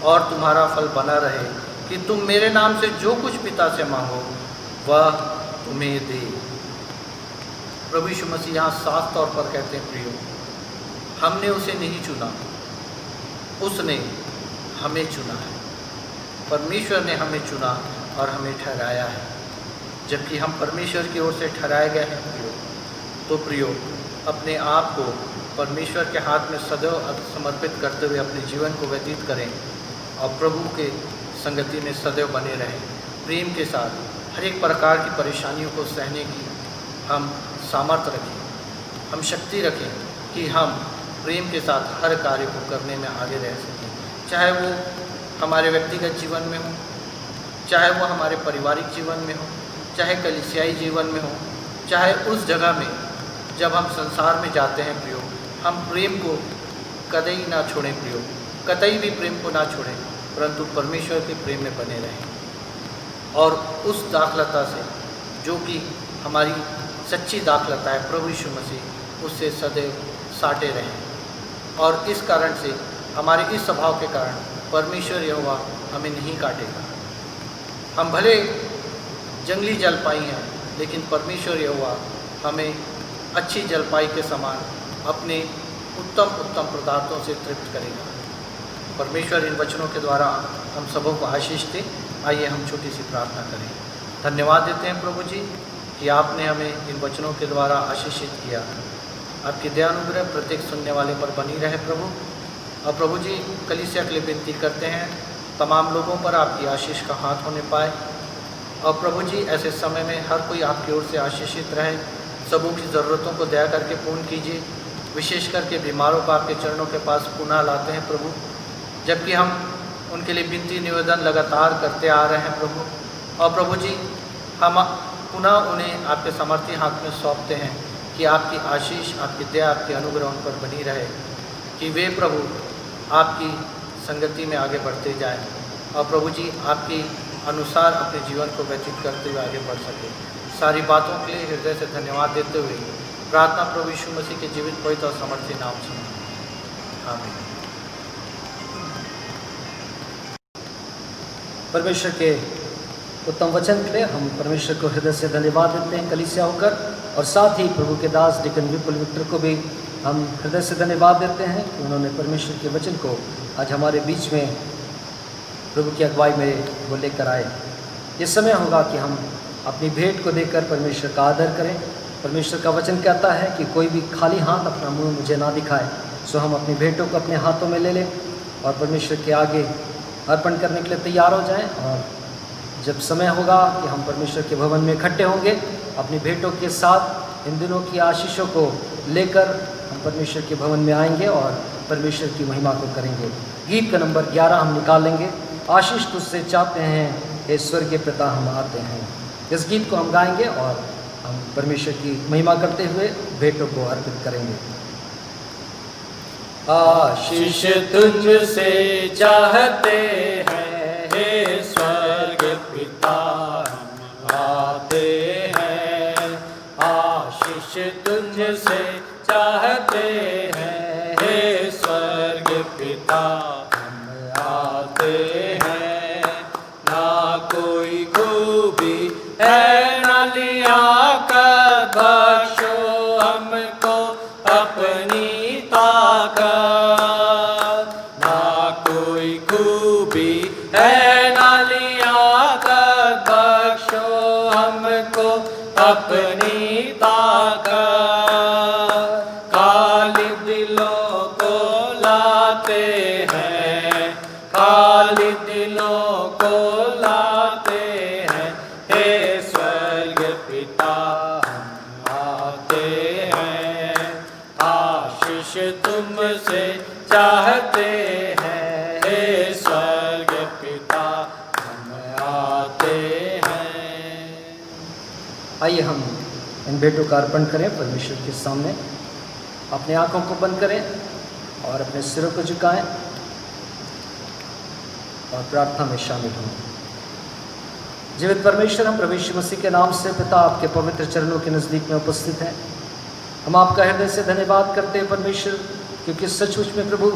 और तुम्हारा फल बना रहे, कि तुम मेरे नाम से जो कुछ पिता से मांगो वह तुम्हें दे। प्रभु यीशु मसीह यहाँ साफ तौर पर कहते हैं, प्रियो, हमने उसे नहीं चुना, उसने हमें चुना है। परमेश्वर ने हमें चुना और हमें ठहराया है। जबकि हम परमेश्वर की ओर से ठहराए गए हैं प्रियो, तो प्रियो, अपने आप को परमेश्वर के हाथ में सदैव समर्पित करते हुए अपने जीवन को व्यतीत करें और प्रभु के संगति में सदैव बने रहें। प्रेम के साथ हर एक प्रकार की परेशानियों को सहने की हम सामर्थ्य रखें, हम शक्ति रखें कि हम प्रेम के साथ हर कार्य को करने में आगे रह सकें, चाहे वो हमारे व्यक्तिगत जीवन में हो, चाहे वो हमारे पारिवारिक जीवन में हो, चाहे कलीसियाई जीवन में हो, चाहे उस जगह में जब हम संसार में जाते हैं प्रियो, हम प्रेम को कतई ना छोड़ें प्रियो, कतई भी प्रेम को ना छोड़ें, परंतु परमेश्वर के प्रेम में बने रहें और उस दाखलता से जो कि हमारी सच्ची दाखलता है प्रभु यीशु मसीह, उससे सदैव साटे रहें। और इस कारण से हमारे इस स्वभाव के कारण परमेश्वर यहोवा हमें नहीं काटेगा। हम भले जंगली जलपाई हैं, लेकिन परमेश्वर यहोवा हमें अच्छी जलपाई के समान अपने उत्तम उत्तम पदार्थों से तृप्त करेगा। परमेश्वर इन वचनों के द्वारा हम सबों को आशीष दे। आइए हम छोटी सी प्रार्थना करें। धन्यवाद देते हैं प्रभु जी कि आपने हमें इन वचनों के द्वारा आशीषित किया। आपकी दयानुग्रह प्रत्येक सुनने वाले पर बनी रहे प्रभु। और प्रभु जी कलीसिया के लिए विनती करते हैं तमाम लोगों पर आपकी आशीष का हाथ होने पाए। और प्रभु जी ऐसे समय में हर कोई आपकी ओर से आशीषित रहे। सबों की ज़रूरतों को दया करके पूर्ण कीजिए। विशेष करके बीमारों को आपके चरणों के पास पुनः लाते हैं प्रभु, जबकि हम उनके लिए विनती निवेदन लगातार करते आ रहे हैं प्रभु। और प्रभु जी हम पुनः उन्हें आपके सामर्थ्य हाथ में सौंपते हैं कि आपकी आशीष, आपकी दया, आपकी अनुग्रह उन पर बनी रहे, कि वे प्रभु आपकी संगति में आगे बढ़ते जाएं और प्रभु जी आपके अनुसार अपने जीवन को व्यतीत करते हुए आगे बढ़ सके। सारी बातों के लिए हृदय से धन्यवाद देते हुए प्रार्थना प्रभु यीशु मसीह के जीवित पवित्र और समर्थी नाम से, आमीन। परमेश्वर के उत्तम वचन के लिए हम परमेश्वर को हृदय से धन्यवाद देते हैं कलीसिया होकर, और साथ ही प्रभु के दास डिकन विपुल विक्टर को भी हम हृदय से धन्यवाद देते हैं कि उन्होंने परमेश्वर के वचन को आज हमारे बीच में प्रभु की अगुवाई में वो लेकर आए। ये समय होगा कि हम अपनी भेंट को देकर परमेश्वर का आदर करें। परमेश्वर का वचन कहता है कि कोई भी खाली हाथ अपना मुंह मुझे ना दिखाए। सो हम अपनी भेंटों को अपने हाथों में ले लें और परमेश्वर के आगे अर्पण करने के लिए तैयार हो जाएं। और जब समय होगा कि हम परमेश्वर के भवन में इकट्ठे होंगे अपनी भेंटों के साथ, इन दिनों की आशीषों को लेकर हम परमेश्वर के भवन में आएंगे और परमेश्वर की महिमा को करेंगे। गीत का नंबर 11 हम निकालेंगे, आशीष तुझसे चाहते हैं हे स्वर्गीय पिता हम आते हैं। इस गीत को हम गाएंगे और हम परमेश्वर की महिमा करते हुए भेंटों को अर्पित करेंगे। आशीष तुझसे चाहते हैं हे स्वर्ग पिता हम आते हैं। आशीष तुझसे चाहते हैं हे स्वर्ग पिता हम आते हैं। ना कोई खूबी है ना लिया कर बख्शो हमको अपनी ताकत। ना कोई खूबी है ना लिया कर बख्शो हमको अपनी ताकत। खाली दिलों को लाते हैं, खाली दिलों को लाते हैं हे स्वर्ग पिता हम आते हैं। आशीष तुमसे चाहते हैं हे स्वर्ग पिता हम आते हैं। आइए हम इन भेंटों का अर्पण करें परमेश्वर के सामने। अपने आंखों को बंद करें और अपने सिरों को झुकाएं और प्रार्थना में शामिल हों। जीवित परमेश्वर, हम प्रभु यीशु मसीह के नाम से पिता आपके पवित्र चरणों के नज़दीक में उपस्थित हैं। हम आपका हृदय से धन्यवाद करते हैं परमेश्वर, क्योंकि सचमुच में प्रभु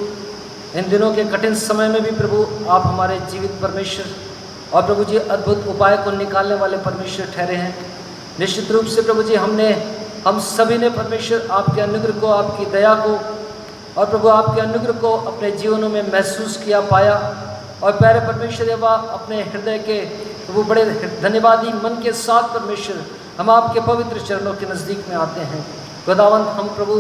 इन दिनों के कठिन समय में भी प्रभु आप हमारे जीवित परमेश्वर और प्रभु जी अद्भुत उपाय को निकालने वाले परमेश्वर ठहरे हैं। निश्चित रूप से प्रभु जी हम सभी ने परमेश्वर आपके अनुग्रह को, आपकी दया को और प्रभु आपके अनुग्रह को अपने जीवनों में महसूस किया, पाया। और प्यारे परमेश्वर देवा, अपने हृदय के प्रभु बड़े धन्यवादी मन के साथ परमेश्वर हम आपके पवित्र चरणों के नज़दीक में आते हैं। खुदावंत, हम प्रभु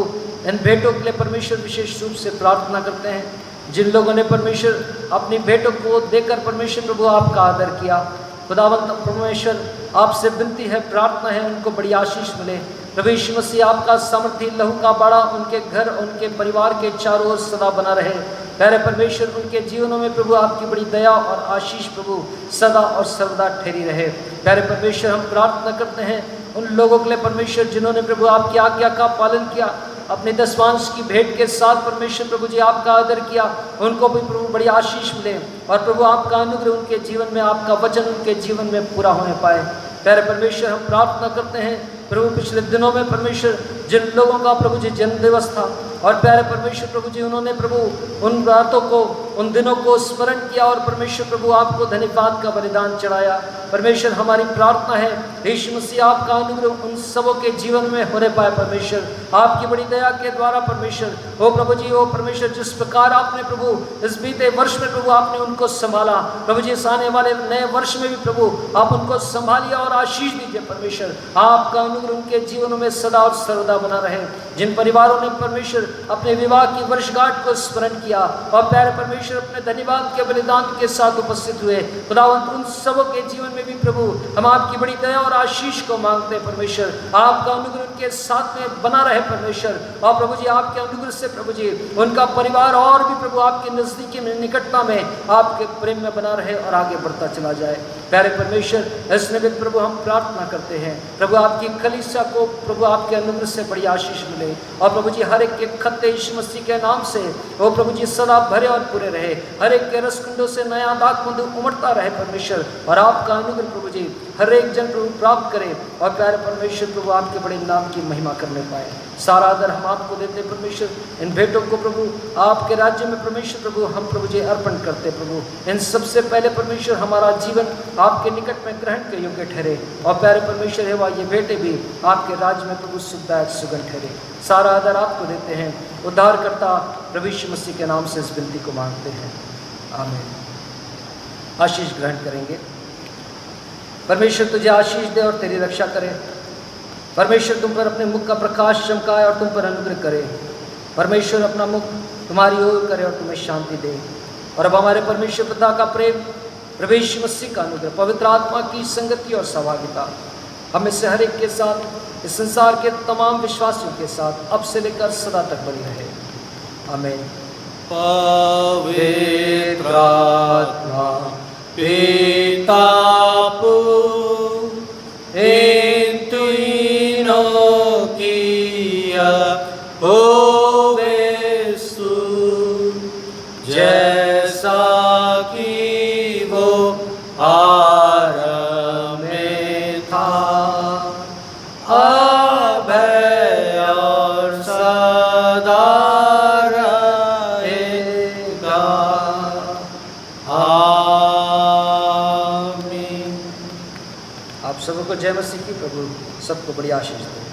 इन भेंटों के लिए परमेश्वर विशेष रूप से प्रार्थना करते हैं जिन लोगों ने परमेश्वर अपनी भेंटों को देकर परमेश्वर प्रभु आपका आदर किया, खुदावंत परमेश्वर आपसे विनती है, प्रार्थना है, उनको बड़ी आशीष मिले। प्रभु यीशु मसीह आपका सामर्थी लहू का बाड़ा उनके घर, उनके परिवार के चारों ओर सदा बना रहे। प्यारे परमेश्वर, उनके जीवनों में प्रभु आपकी बड़ी दया और आशीष प्रभु सदा और सर्वदा ठहरी रहे। प्यारे परमेश्वर, हम प्रार्थना करते हैं उन लोगों के लिए परमेश्वर जिन्होंने प्रभु आपकी आज्ञा का पालन किया, अपने दसवांश की भेंट के साथ परमेश्वर प्रभु जी आपका आदर किया, उनको भी प्रभु बड़ी आशीष मिले और प्रभु आपका अनुग्रह उनके जीवन में, आपका वचन उनके जीवन में पूरा होने पाए। प्यारे परमेश्वर, हम प्रार्थना करते हैं प्रभु पिछले दिनों में परमेश्वर जिन लोगों का प्रभु जी जन्म दिवस था, और प्यारे परमेश्वर प्रभु जी उन्होंने प्रभु उन रातों को, उन दिनों को स्मरण किया और परमेश्वर प्रभु आपको धन्यवाद का बलिदान चढ़ाया। परमेश्वर, हमारी प्रार्थना है यीशु मसीह आपका अनुग्रह उन सबों के जीवन में होने पाए। परमेश्वर, आपकी बड़ी दया के द्वारा परमेश्वर, ओ प्रभु जी, ओ परमेश्वर, जिस प्रकार आपने प्रभु इस बीते वर्ष में प्रभु आपने उनको संभाला, प्रभु जी इस आने वाले नए वर्ष में भी प्रभु आप उनको संभालिए और आशीष दीजिए। परमेश्वर, आपका अनुग्रह उनके जीवनों में सदा और सर्वदा बना रहे। जिन परिवारों ने परमेश्वर अपने विवाह की वर्षगांठ को स्मरण किया और प्यारे परमेश्वर अपने धन्यवाद के बलिदान के साथ उपस्थित हुए, खुदावंत उन सबों के जीवन में भी प्रभु हम आपकी बड़ी दया और आशीष को मांगते हैं। परमेश्वर, आपका अनुग्रह उनके साथ में बना रहे परमेश्वर, और प्रभु जी आपके अनुग्रह से प्रभु जी उनका परिवार और भी प्रभु आपके नजदीकी में, निकटता में, आपके प्रेम में बना रहे और आगे बढ़ता चला जाए। प्यारे परमेश्वर, इस निमित्त प्रभु हम प्रार्थना करते हैं प्रभु आपकी कलीसिया को प्रभु आपके अनुग्रह से बड़ी आशीष मिले, और प्रभु जी हर एक के खत्ते यीशु मसीह के नाम से वो प्रभु जी सदा भरे और पूरे रहे। हर एक के रसकुंडों से नया दाखमधु उमड़ता रहे परमेश्वर, और आपका अनुग्रह प्रभु जी हर एक जन प्रभु प्राप्त करे, और प्यारे परमेश्वर प्रभु आपके बड़े नाम की महिमा करने पाए। सारा आदर हम आपको देते परमेश्वर। इन भेंटों को प्रभु आपके राज्य में परमेश्वर प्रभु हम प्रभु जी अर्पण करते प्रभु। इन सबसे पहले परमेश्वर हमारा जीवन आपके निकट में ग्रहण के योग्य ठहरे, और प्यारे परमेश्वर है वह ये बेटे भी आपके राज्य में प्रभु सुखदायक सुगंध ठहरे। सारा आदर आपको देते हैं, उद्धारकर्ता प्रभु यीशु मसीह के नाम से इस विनती को मांगते हैं, आमीन। आशीष ग्रहण करेंगे। परमेश्वर तुझे आशीष दे और तेरी रक्षा करे। परमेश्वर तुम पर अपने मुख का प्रकाश चमकाए और तुम पर अनुग्रह करे। परमेश्वर अपना मुख तुम्हारी ओर करे और तुम्हें शांति दे। और अब हमारे परमेश्वर पिता का प्रेम, प्रभु यीशु मसीह का अनुग्रह, पवित्र आत्मा की संगति और सहभागिता हमें से हर एक के साथ, इस संसार के तमाम विश्वासियों के साथ अब से लेकर सदा तक बनी रहे, आमीन। पवित्र आत्मा पिता जैसा कि वो आरंभ में था, अब है और सदा रहेगा, आमीन। आप सबको जय मसीह की। प्रभु सबको बड़ी आशीष दे।